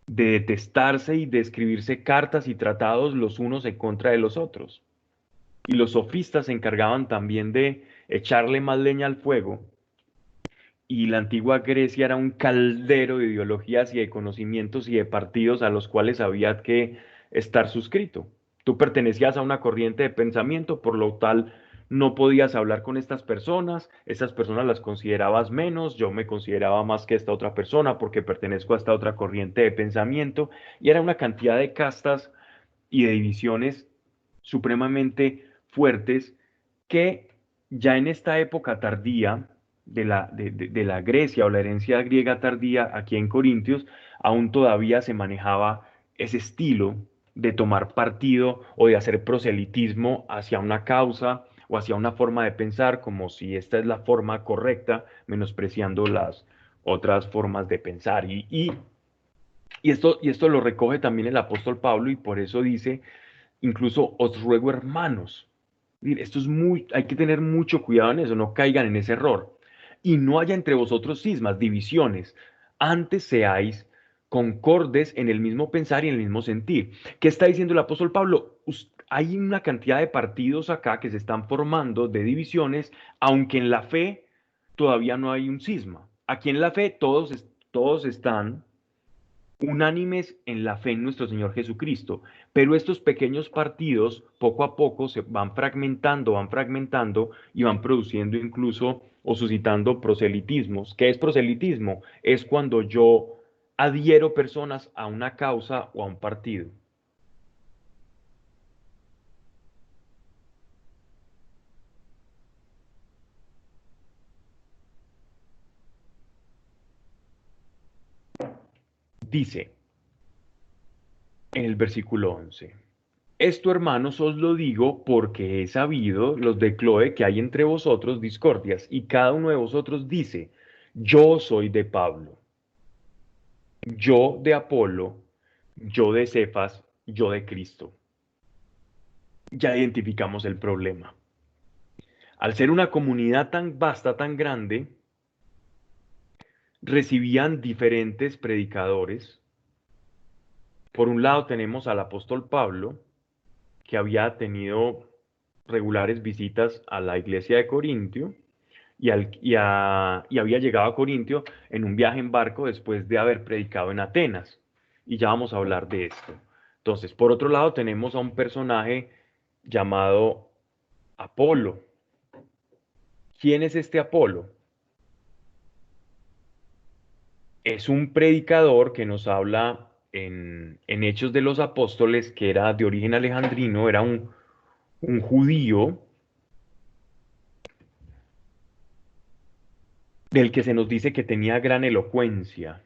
de detestarse y de escribirse cartas y tratados los unos en contra de los otros. Y los sofistas se encargaban también de echarle más leña al fuego, y la antigua Grecia era un caldero de ideologías y de conocimientos y de partidos a los cuales había que estar suscrito. Tú pertenecías a una corriente de pensamiento, por lo tal no podías hablar con estas personas las considerabas menos, yo me consideraba más que esta otra persona porque pertenezco a esta otra corriente de pensamiento, y era una cantidad de castas y de divisiones supremamente fuertes que ya en esta época tardía de la Grecia o la herencia griega tardía aquí en Corintios, aún todavía se manejaba ese estilo de tomar partido o de hacer proselitismo hacia una causa o hacia una forma de pensar, como si esta es la forma correcta, menospreciando las otras formas de pensar. Y esto lo recoge también el apóstol Pablo, y por eso dice, incluso os ruego, hermanos. Esto es hay que tener mucho cuidado en eso, no caigan en ese error. Y no haya entre vosotros cismas, divisiones, antes seáis concordes en el mismo pensar y en el mismo sentir. ¿Qué está diciendo el apóstol Pablo? Hay una cantidad de partidos acá que se están formando de divisiones, aunque en la fe todavía no hay un cisma. Aquí en la fe todos están unánimes en la fe en nuestro Señor Jesucristo, pero estos pequeños partidos poco a poco se van fragmentando y van produciendo incluso o suscitando proselitismos. ¿Qué es proselitismo? Es cuando yo adhiero personas a una causa o a un partido. dice en el versículo 11: esto, hermanos, os lo digo porque he sabido, los de Cloe, que hay entre vosotros discordias, y cada uno de vosotros dice: yo soy de Pablo, yo de Apolo, yo de Cefas, yo de Cristo. Ya identificamos el problema. Al ser una comunidad tan vasta, tan grande, recibían diferentes predicadores. Por un lado tenemos al apóstol Pablo, que había tenido regulares visitas a la iglesia de Corintio y había llegado a Corintio en un viaje en barco después de haber predicado en Atenas. Y ya vamos a hablar de esto. Entonces, por otro lado, tenemos a un personaje llamado Apolo. ¿Quién es este Apolo? Es un predicador que nos habla en Hechos de los Apóstoles, que era de origen alejandrino, era un judío del que se nos dice que tenía gran elocuencia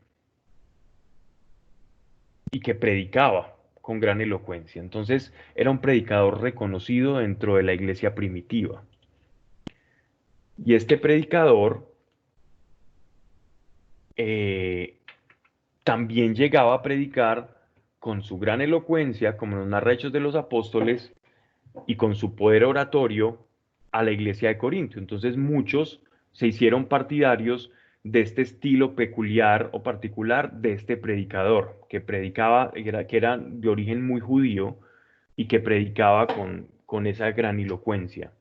y que predicaba con gran elocuencia. Entonces era un predicador reconocido dentro de la iglesia primitiva. Y este predicador eh, también llegaba a predicar con su gran elocuencia, como nos narra Hechos de los Apóstoles, y con su poder oratorio a la iglesia de Corinto. Entonces muchos se hicieron partidarios de este estilo peculiar o particular de este predicador, que predicaba, que era de origen muy judío y que predicaba con esa granilocuencia.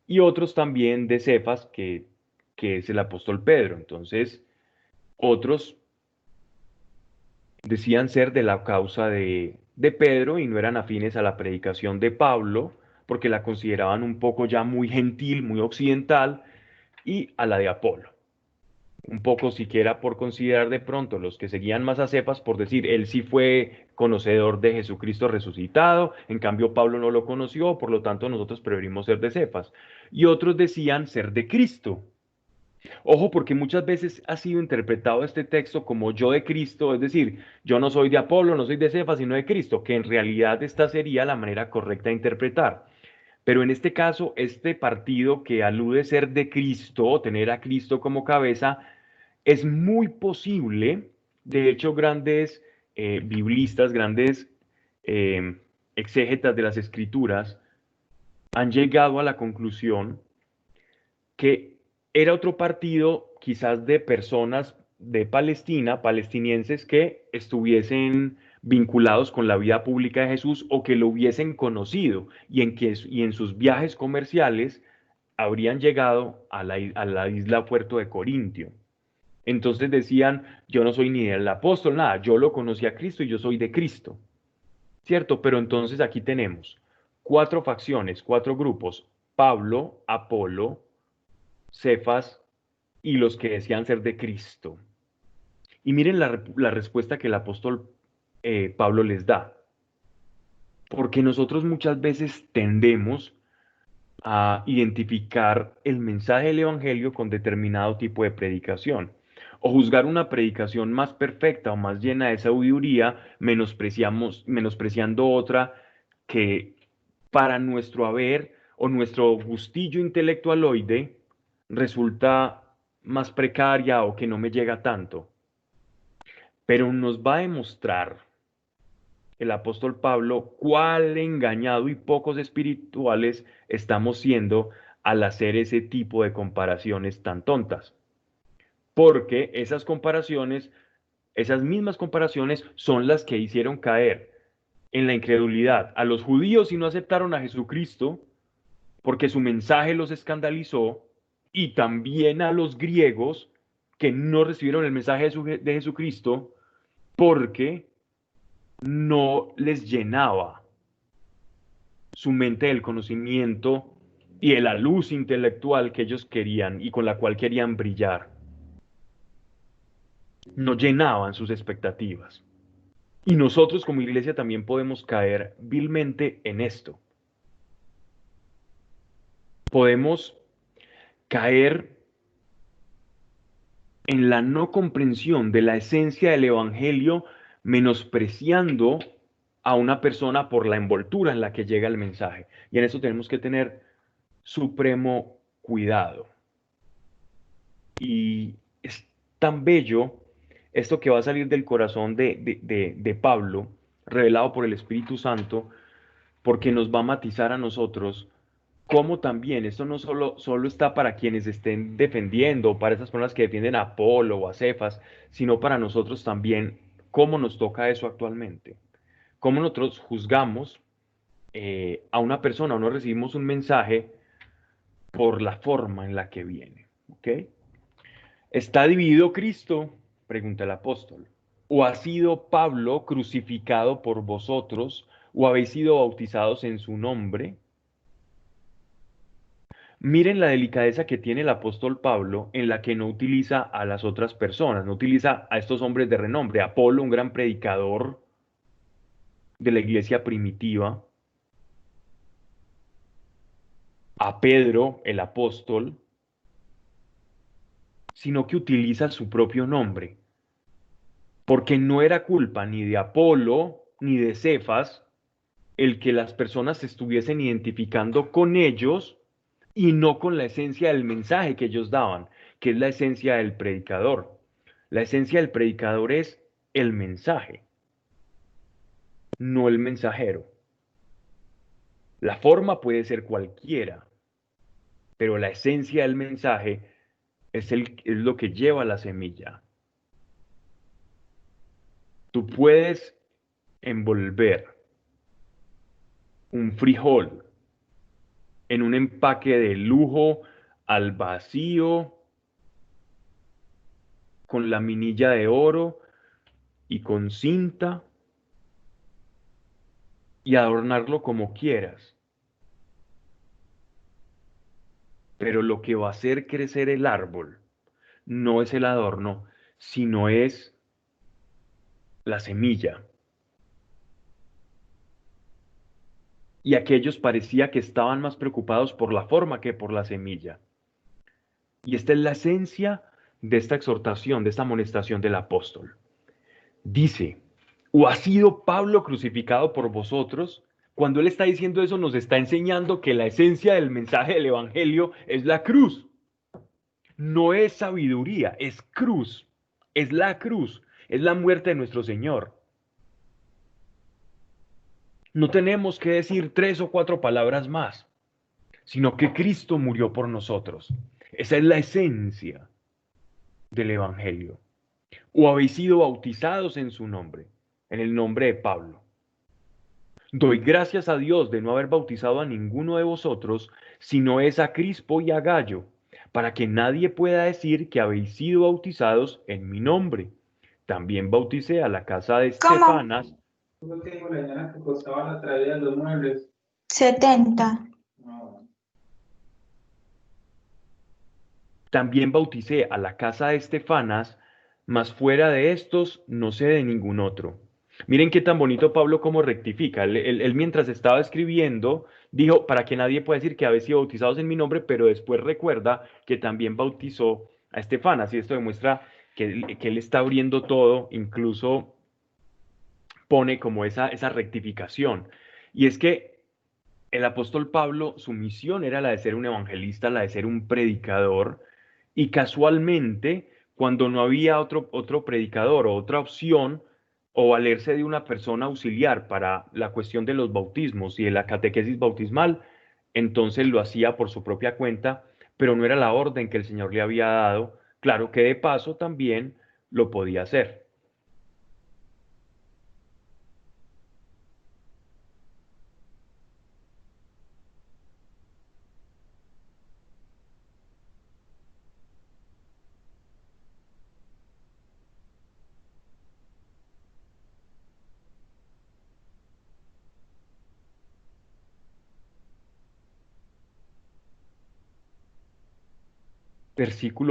Y otros también de Cefas, que es el apóstol Pedro. Entonces, otros decían ser de la causa de Pedro y no eran afines a la predicación de Pablo, porque la consideraban un poco ya muy gentil, muy occidental, y a la de Apolo. Un poco siquiera por considerar de pronto los que seguían más a Cefas, por decir, él sí fue conocedor de Jesucristo resucitado, en cambio Pablo no lo conoció, por lo tanto nosotros preferimos ser de Cefas. Y otros decían ser de Cristo. Ojo, porque muchas veces ha sido interpretado este texto como yo de Cristo, es decir, yo no soy de Apolo, no soy de Cefas, sino de Cristo, que en realidad esta sería la manera correcta de interpretar. Pero en este caso, este partido que alude ser de Cristo, tener a Cristo como cabeza, es muy posible. De hecho, grandes biblistas, grandes eh, exégetas de las escrituras han llegado a la conclusión que era otro partido quizás de personas de Palestina, palestinienses que estuviesen vinculados con la vida pública de Jesús o que lo hubiesen conocido y en sus viajes comerciales habrían llegado a la isla Puerto de Corintio. Entonces decían, yo no soy ni el apóstol, nada, yo lo conocí a Cristo y yo soy de Cristo, ¿cierto? Pero entonces aquí tenemos cuatro facciones, cuatro grupos: Pablo, Apolo, Cefas y los que decían ser de Cristo. Y miren la respuesta que el apóstol Pablo les da. Porque nosotros muchas veces tendemos a identificar el mensaje del Evangelio con determinado tipo de predicación, o juzgar una predicación más perfecta o más llena de sabiduría, menospreciando otra que para nuestro haber o nuestro gustillo intelectualoide resulta más precaria o que no me llega tanto. Pero nos va a demostrar el apóstol Pablo cuál engañado y pocos espirituales estamos siendo al hacer ese tipo de comparaciones tan tontas. Porque esas comparaciones, esas mismas comparaciones son las que hicieron caer en la incredulidad a los judíos y no aceptaron a Jesucristo porque su mensaje los escandalizó, y también a los griegos que no recibieron el mensaje de Jesucristo porque no les llenaba su mente del conocimiento y de la luz intelectual que ellos querían y con la cual querían brillar. No llenaban sus expectativas. Y nosotros como iglesia también podemos caer vilmente en esto. Podemos caer en la no comprensión de la esencia del Evangelio, menospreciando a una persona por la envoltura en la que llega el mensaje. Y en eso tenemos que tener supremo cuidado. Y es tan bello esto que va a salir del corazón de Pablo, revelado por el Espíritu Santo, porque nos va a matizar a nosotros cómo también esto no solo está para quienes estén defendiendo, para esas personas que defienden a Apolo o a Cefas, sino para nosotros también, cómo nos toca eso actualmente, cómo nosotros juzgamos a una persona o no recibimos un mensaje por la forma en la que viene. ¿Ok? ¿Está dividido Cristo? Pregunta el apóstol. ¿O ha sido Pablo crucificado por vosotros? ¿O habéis sido bautizados en su nombre? Miren la delicadeza que tiene el apóstol Pablo en la que no utiliza a las otras personas, no utiliza a estos hombres de renombre. Apolo, un gran predicador de la iglesia primitiva, a Pedro, el apóstol, sino que utiliza su propio nombre, porque no era culpa ni de Apolo ni de Cefas el que las personas se estuviesen identificando con ellos y no con la esencia del mensaje que ellos daban, que es la esencia del predicador. La esencia del predicador es el mensaje, no el mensajero. La forma puede ser cualquiera, pero la esencia del mensaje es lo que lleva la semilla. Tú puedes envolver un frijol en un empaque de lujo al vacío, con la minilla de oro y con cinta, y adornarlo como quieras. Pero lo que va a hacer crecer el árbol no es el adorno, sino es la semilla. Y aquellos parecía que estaban más preocupados por la forma que por la semilla. Y esta es la esencia de esta exhortación, de esta amonestación del apóstol. Dice, ¿o ha sido Pablo crucificado por vosotros? Cuando él está diciendo eso, nos está enseñando que la esencia del mensaje del Evangelio es la cruz. No es sabiduría, es cruz. Es la cruz, es la muerte de nuestro Señor. No tenemos que decir 3 o 4 palabras más, sino que Cristo murió por nosotros. Esa es la esencia del Evangelio. ¿O habéis sido bautizados en su nombre, en el nombre de Pablo? Doy gracias a Dios de no haber bautizado a ninguno de vosotros, sino es a Crispo y a Gallo, para que nadie pueda decir que habéis sido bautizados en mi nombre. También bauticé a la casa de ¿Cómo? Estefanas. Yo tengo la idea que costaba la traída de los muebles. 70. No. También bauticé a la casa de Estefanas, mas fuera de estos no sé de ningún otro. Miren qué tan bonito Pablo como rectifica. Él mientras estaba escribiendo dijo, para que nadie pueda decir que habéis sido bautizados en mi nombre, pero después recuerda que también bautizó a Estefanas y esto demuestra que él está abriendo todo, incluso pone como esa rectificación. Y es que el apóstol Pablo, su misión era la de ser un evangelista, la de ser un predicador, y casualmente, cuando no había otro predicador o otra opción, o valerse de una persona auxiliar para la cuestión de los bautismos y de la catequesis bautismal, entonces lo hacía por su propia cuenta, pero no era la orden que el Señor le había dado. Claro que de paso también lo podía hacer.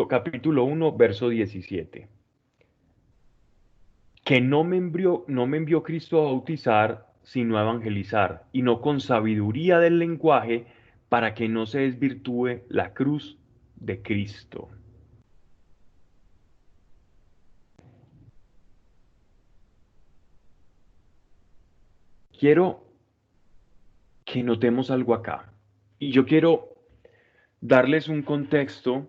Capítulo 1, verso 17. Que no me envió Cristo a bautizar, sino a evangelizar, y no con sabiduría del lenguaje, para que no se desvirtúe la cruz de Cristo. quiero que notemos algo acá. Y yo quiero darles un contexto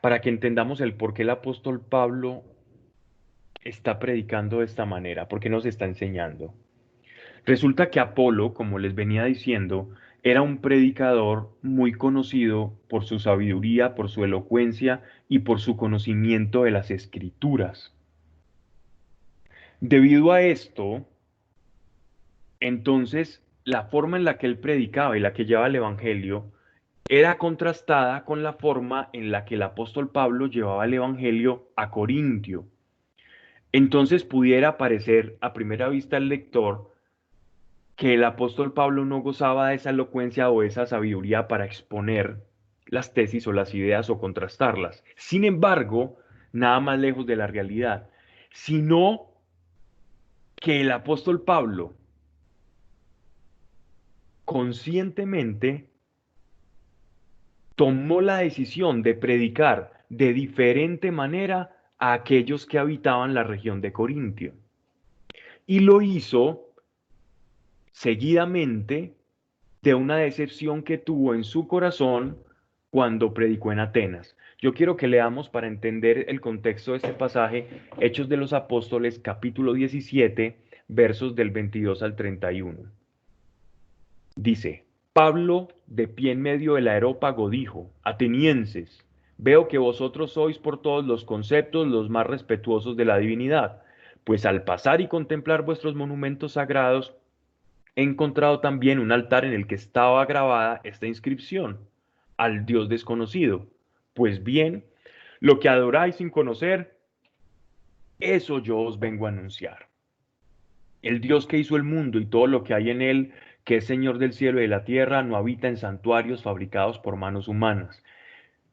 para que entendamos el por qué el apóstol Pablo está predicando de esta manera, por qué nos está enseñando. Resulta que Apolo, como les venía diciendo, era un predicador muy conocido por su sabiduría, por su elocuencia y por su conocimiento de las escrituras. Debido a esto, entonces, la forma en la que él predicaba y la que llevaba el evangelio era contrastada con la forma en la que el apóstol Pablo llevaba el evangelio a Corintio. Entonces pudiera parecer a primera vista al lector que el apóstol Pablo no gozaba de esa elocuencia o esa sabiduría para exponer las tesis o las ideas o contrastarlas. Sin embargo, nada más lejos de la realidad, sino que el apóstol Pablo conscientemente tomó la decisión de predicar de diferente manera a aquellos que habitaban la región de Corintio. Y lo hizo seguidamente de una decepción que tuvo en su corazón cuando predicó en Atenas. Yo quiero que leamos para entender el contexto de este pasaje, Hechos de los Apóstoles, capítulo 17, versos del 22 al 31. Dice: Pablo, de pie en medio del areópago, dijo: Atenienses, veo que vosotros sois por todos los conceptos los más respetuosos de la divinidad, pues al pasar y contemplar vuestros monumentos sagrados, he encontrado también un altar en el que estaba grabada esta inscripción: al Dios desconocido. Pues bien, lo que adoráis sin conocer, eso yo os vengo a anunciar. El Dios que hizo el mundo y todo lo que hay en él, que es Señor del cielo y de la tierra, no habita en santuarios fabricados por manos humanas,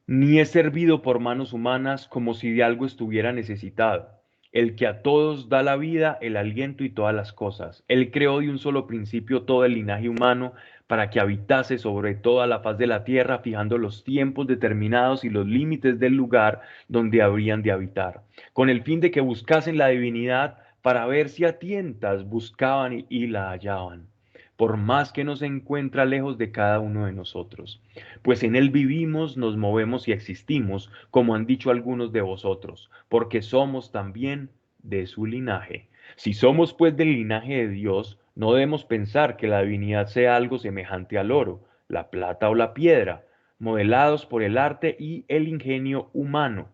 ni es servido por manos humanas como si de algo estuviera necesitado. El que a todos da la vida, el aliento y todas las cosas. Él creó de un solo principio todo el linaje humano para que habitase sobre toda la faz de la tierra, fijando los tiempos determinados y los límites del lugar donde habrían de habitar, con el fin de que buscasen la divinidad, para ver si a tientas buscaban y la hallaban, por más que nos encuentra lejos de cada uno de nosotros. Pues en él vivimos, nos movemos y existimos, como han dicho algunos de vosotros, porque somos también de su linaje. Si somos pues del linaje de Dios, no debemos pensar que la divinidad sea algo semejante al oro, la plata o la piedra, modelados por el arte y el ingenio humano.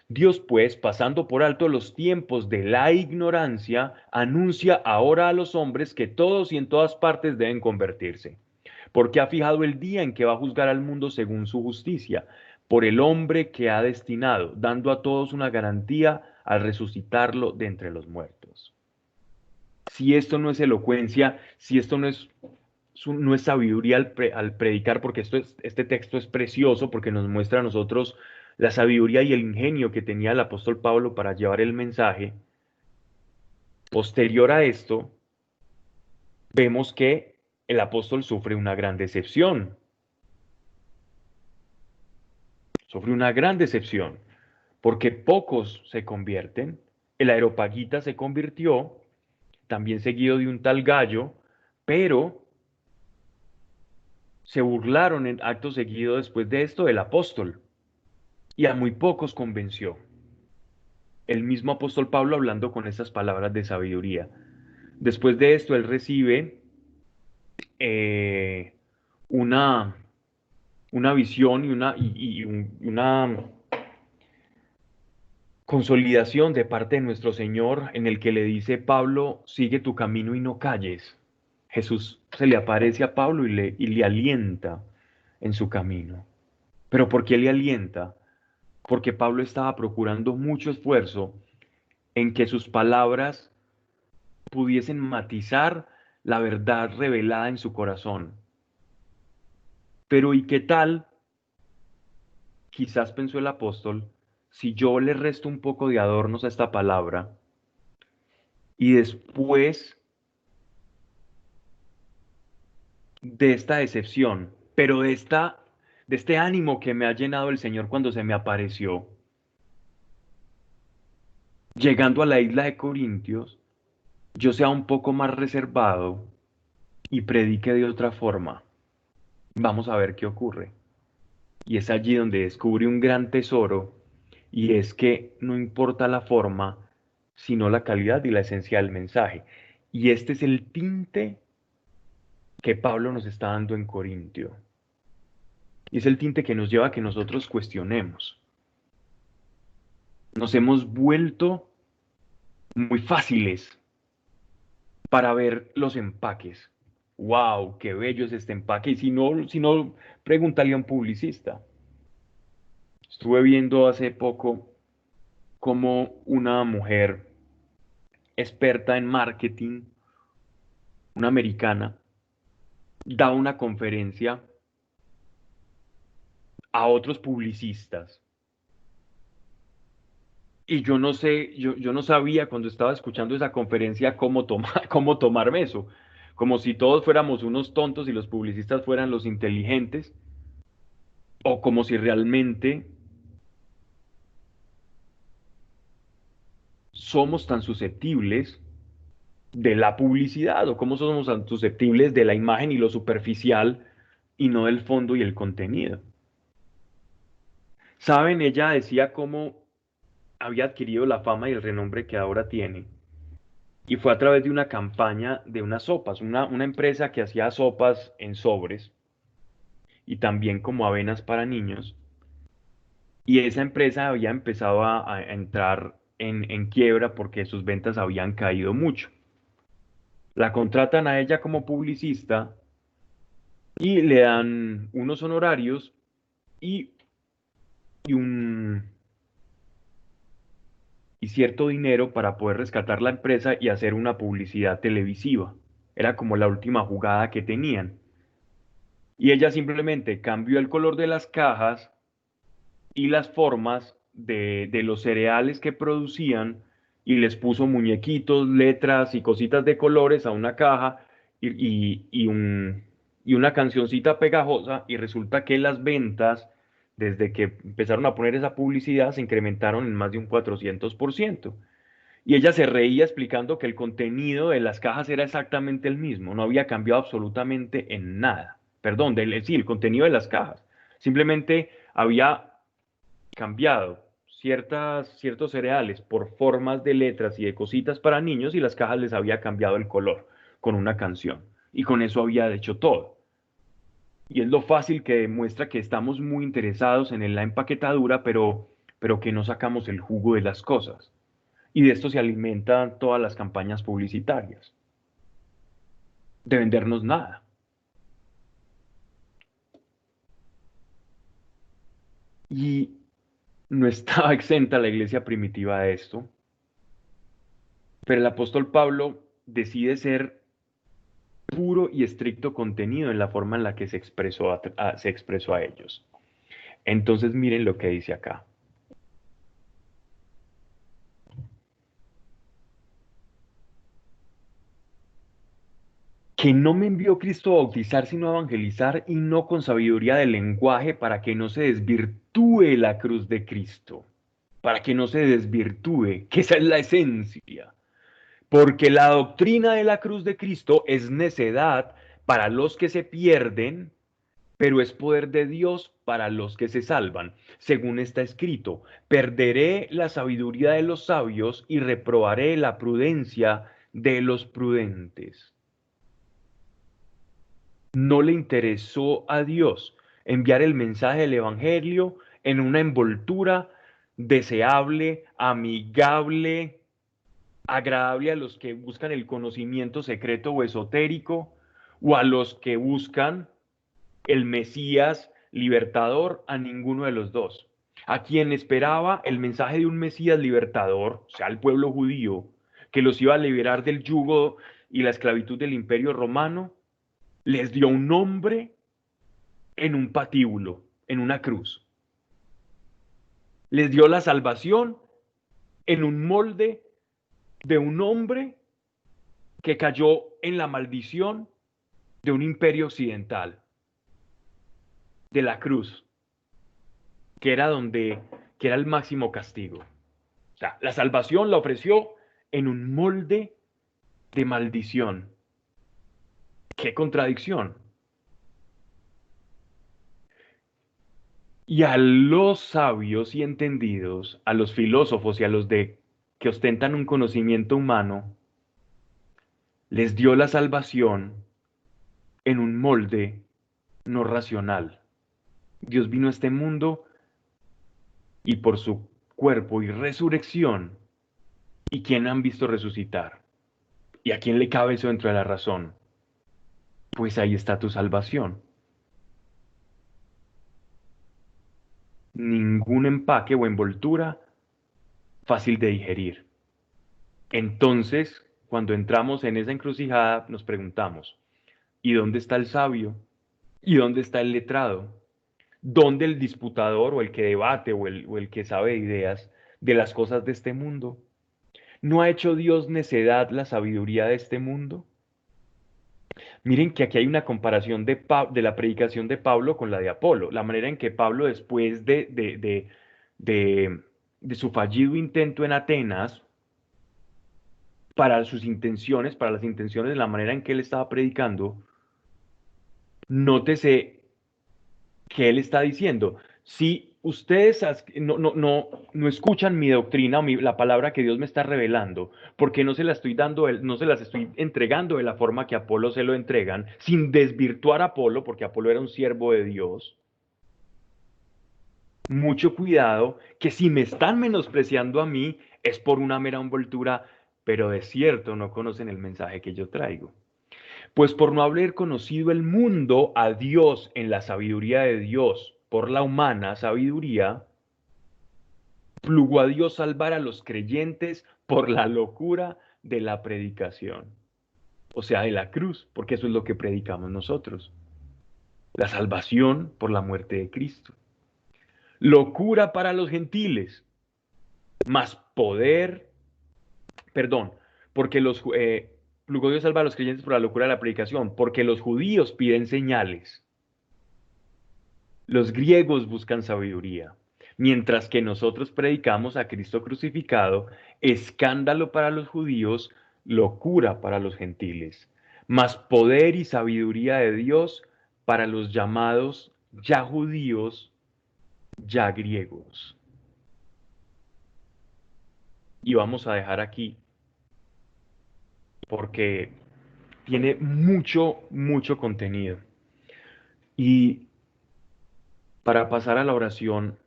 Dios, pues, pasando por alto los tiempos de la ignorancia, anuncia ahora a los hombres que todos y en todas partes deben convertirse, porque ha fijado el día en que va a juzgar al mundo según su justicia, por el hombre que ha destinado, dando a todos una garantía al resucitarlo de entre los muertos. Si esto no es elocuencia, si esto no es sabiduría al predicar, porque este texto es precioso, porque nos muestra a nosotros la sabiduría y el ingenio que tenía el apóstol Pablo para llevar el mensaje. Posterior a esto, vemos que el apóstol sufre una gran decepción. Sufre una gran decepción, porque pocos se convierten. El Areopagita se convirtió, también seguido de un tal Gallo, pero se burlaron en acto seguido después de esto del apóstol, y a muy pocos convenció. El mismo apóstol Pablo hablando con estas palabras de sabiduría. Después de esto, él recibe eh, una, una visión una consolidación de parte de nuestro Señor, en el que le dice: Pablo, sigue tu camino y no calles. Jesús se le aparece a Pablo y le alienta en su camino. ¿Pero por qué le alienta? Porque Pablo estaba procurando mucho esfuerzo en que sus palabras pudiesen matizar la verdad revelada en su corazón. Pero ¿y qué tal? Quizás pensó el apóstol, si yo le resto un poco de adornos a esta palabra y después de esta decepción, pero de este ánimo que me ha llenado el Señor cuando se me apareció, llegando a la isla de Corintios, yo sea un poco más reservado y predique de otra forma, vamos a ver qué ocurre. Y es allí donde descubre un gran tesoro, y es que no importa la forma, sino la calidad y la esencia del mensaje. Y este es el tinte que Pablo nos está dando en Corintio. Y es el tinte que nos lleva a que nosotros cuestionemos. Nos hemos vuelto muy fáciles para ver los empaques. ¡Wow! ¡Qué bello es este empaque! Y si no, pregúntale a un publicista. Estuve viendo hace poco cómo una mujer experta en marketing, una americana, da una conferencia a otros publicistas. Y yo no sé, yo no sabía cuando estaba escuchando esa conferencia cómo tomarme eso. Como si todos fuéramos unos tontos y los publicistas fueran los inteligentes, o como si realmente somos tan susceptibles de la publicidad, o cómo somos tan susceptibles de la imagen y lo superficial y no del fondo y el contenido. Saben, ella decía cómo había adquirido la fama y el renombre que ahora tiene. Y fue a través de una campaña de unas sopas, una empresa que hacía sopas en sobres y también como avenas para niños. Y esa empresa había empezado a entrar en quiebra porque sus ventas habían caído mucho. La contratan a ella como publicista y le dan unos honorarios y, y un, y cierto dinero para poder rescatar la empresa y hacer una publicidad televisiva. Era como la última jugada que tenían. Y ella simplemente cambió el color de las cajas y las formas de los cereales que producían y les puso muñequitos, letras y cositas de colores a una caja y una cancioncita pegajosa, y resulta que las ventas, desde que empezaron a poner esa publicidad, se incrementaron en más de un 400%. Y ella se reía explicando que el contenido de las cajas era exactamente el mismo, no había cambiado absolutamente en nada. Perdón, sí, el contenido de las cajas. Simplemente había cambiado ciertos cereales por formas de letras y de cositas para niños, y las cajas les había cambiado el color con una canción. Y con eso había hecho todo. Y es lo fácil que demuestra que estamos muy interesados en la empaquetadura, pero que no sacamos el jugo de las cosas. Y de esto se alimentan todas las campañas publicitarias, de vendernos nada. Y no estaba exenta la iglesia primitiva de esto, pero el apóstol Pablo decide ser puro y estricto contenido en la forma en la que se expresó a ellos. Entonces miren lo que dice acá. Que no me envió Cristo a bautizar, sino a evangelizar, y no con sabiduría del lenguaje, para que no se desvirtúe la cruz de Cristo, para que no se desvirtúe, que esa es la esencia. Porque la doctrina de la cruz de Cristo es necedad para los que se pierden, pero es poder de Dios para los que se salvan. Según está escrito, perderé la sabiduría de los sabios y reprobaré la prudencia de los prudentes. No le interesó a Dios enviar el mensaje del Evangelio en una envoltura deseable, amigable, agradable a los que buscan el conocimiento secreto o esotérico, o a los que buscan el Mesías libertador, a ninguno de los dos. A quien esperaba el mensaje de un Mesías libertador, o sea, el pueblo judío, que los iba a liberar del yugo y la esclavitud del imperio romano, les dio un nombre en un patíbulo, en una cruz. Les dio la salvación en un molde de un hombre que cayó en la maldición de un imperio occidental, de la cruz, que era que era el máximo castigo. O sea, la salvación la ofreció en un molde de maldición. ¡Qué contradicción! Y a los sabios y entendidos, a los filósofos y a los que ostentan un conocimiento humano, les dio la salvación en un molde no racional. Dios vino a este mundo y por su cuerpo y resurrección. ¿Y quién han visto resucitar? ¿Y a quién le cabe eso dentro de la razón? Pues ahí está tu salvación. Ningún empaque o envoltura fácil de digerir. Entonces, cuando entramos en esa encrucijada, nos preguntamos, ¿y dónde está el sabio? ¿Y dónde está el letrado? ¿Dónde el disputador o el que debate o el que sabe de ideas de las cosas de este mundo? ¿No ha hecho Dios necedad la sabiduría de este mundo? Miren que aquí hay una comparación de la predicación de Pablo con la de Apolo. La manera en que Pablo, después de su fallido intento en Atenas, para sus intenciones, para las intenciones de la manera en que él estaba predicando, nótese que él está diciendo, si ustedes no escuchan mi doctrina o la palabra que Dios me está revelando, porque no se la estoy dando, no se las estoy entregando de la forma que Apolo se lo entregan, sin desvirtuar a Apolo, porque Apolo era un siervo de Dios, mucho cuidado, que si me están menospreciando a mí, es por una mera envoltura, pero de cierto no conocen el mensaje que yo traigo. Pues por no haber conocido el mundo a Dios en la sabiduría de Dios, por la humana sabiduría, plugo a Dios salvar a los creyentes por la locura de la predicación. O sea, de la cruz, porque eso es lo que predicamos nosotros. La salvación por la muerte de Cristo. Locura para los gentiles, más poder, perdón, porque plugo a Dios salvar a los creyentes por la locura de la predicación, porque los judíos piden señales. Los griegos buscan sabiduría, mientras que nosotros predicamos a Cristo crucificado, escándalo para los judíos, locura para los gentiles, más poder y sabiduría de Dios para los llamados ya judíos, ya griegos. Y vamos a dejar aquí, porque tiene mucho contenido. Y para pasar a la oración,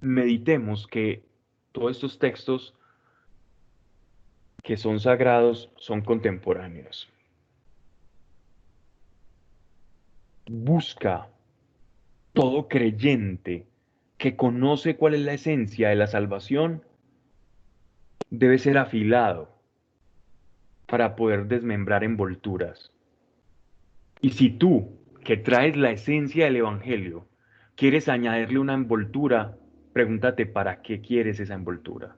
meditemos que todos estos textos que son sagrados son contemporáneos. Busca todo creyente que conoce cuál es la esencia de la salvación, debe ser afilado para poder desmembrar envolturas. Y si tú, que traes la esencia del Evangelio, quieres añadirle una envoltura, pregúntate, ¿para qué quieres esa envoltura?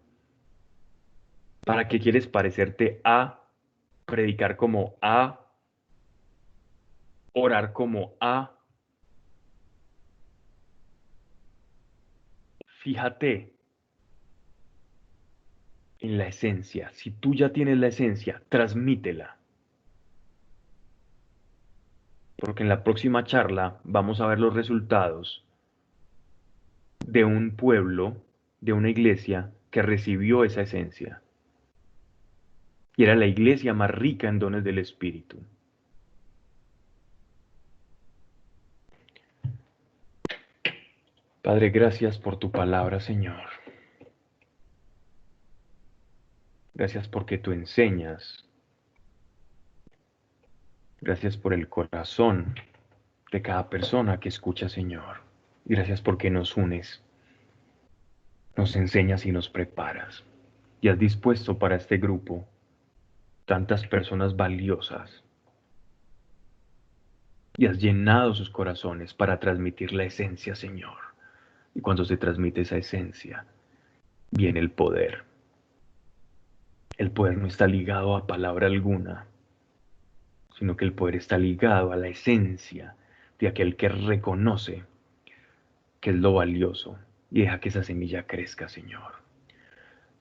¿Para qué quieres parecerte a, predicar como a, orar como a? Fíjate en la esencia. Si tú ya tienes la esencia, transmítela. Porque en la próxima charla vamos a ver los resultados de un pueblo, de una iglesia que recibió esa esencia. Y era la iglesia más rica en dones del Espíritu. Padre, gracias por tu palabra, Señor. Gracias porque tú enseñas. Gracias por el corazón de cada persona que escucha, Señor. Gracias porque nos unes, nos enseñas y nos preparas. Y has dispuesto para este grupo tantas personas valiosas. Y has llenado sus corazones para transmitir la esencia, Señor. Y cuando se transmite esa esencia, viene el poder. El poder no está ligado a palabra alguna, sino que el poder está ligado a la esencia de aquel que reconoce que es lo valioso y deja que esa semilla crezca, Señor.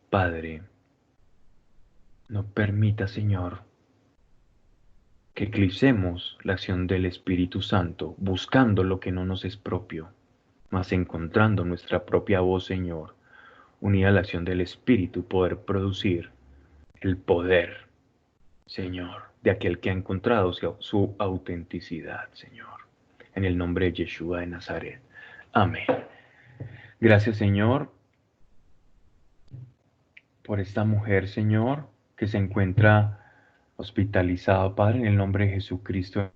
Padre, No permita, Señor, que eclipsemos la acción del Espíritu Santo, buscando lo que no nos es propio, mas encontrando nuestra propia voz, Señor, unida a la acción del Espíritu, poder producir el poder, Señor, de aquel que ha encontrado su autenticidad, Señor. En el nombre de Yeshua de Nazaret. Amén. Gracias, Señor, por esta mujer, Señor, que se encuentra hospitalizada, Padre, en el nombre de Jesucristo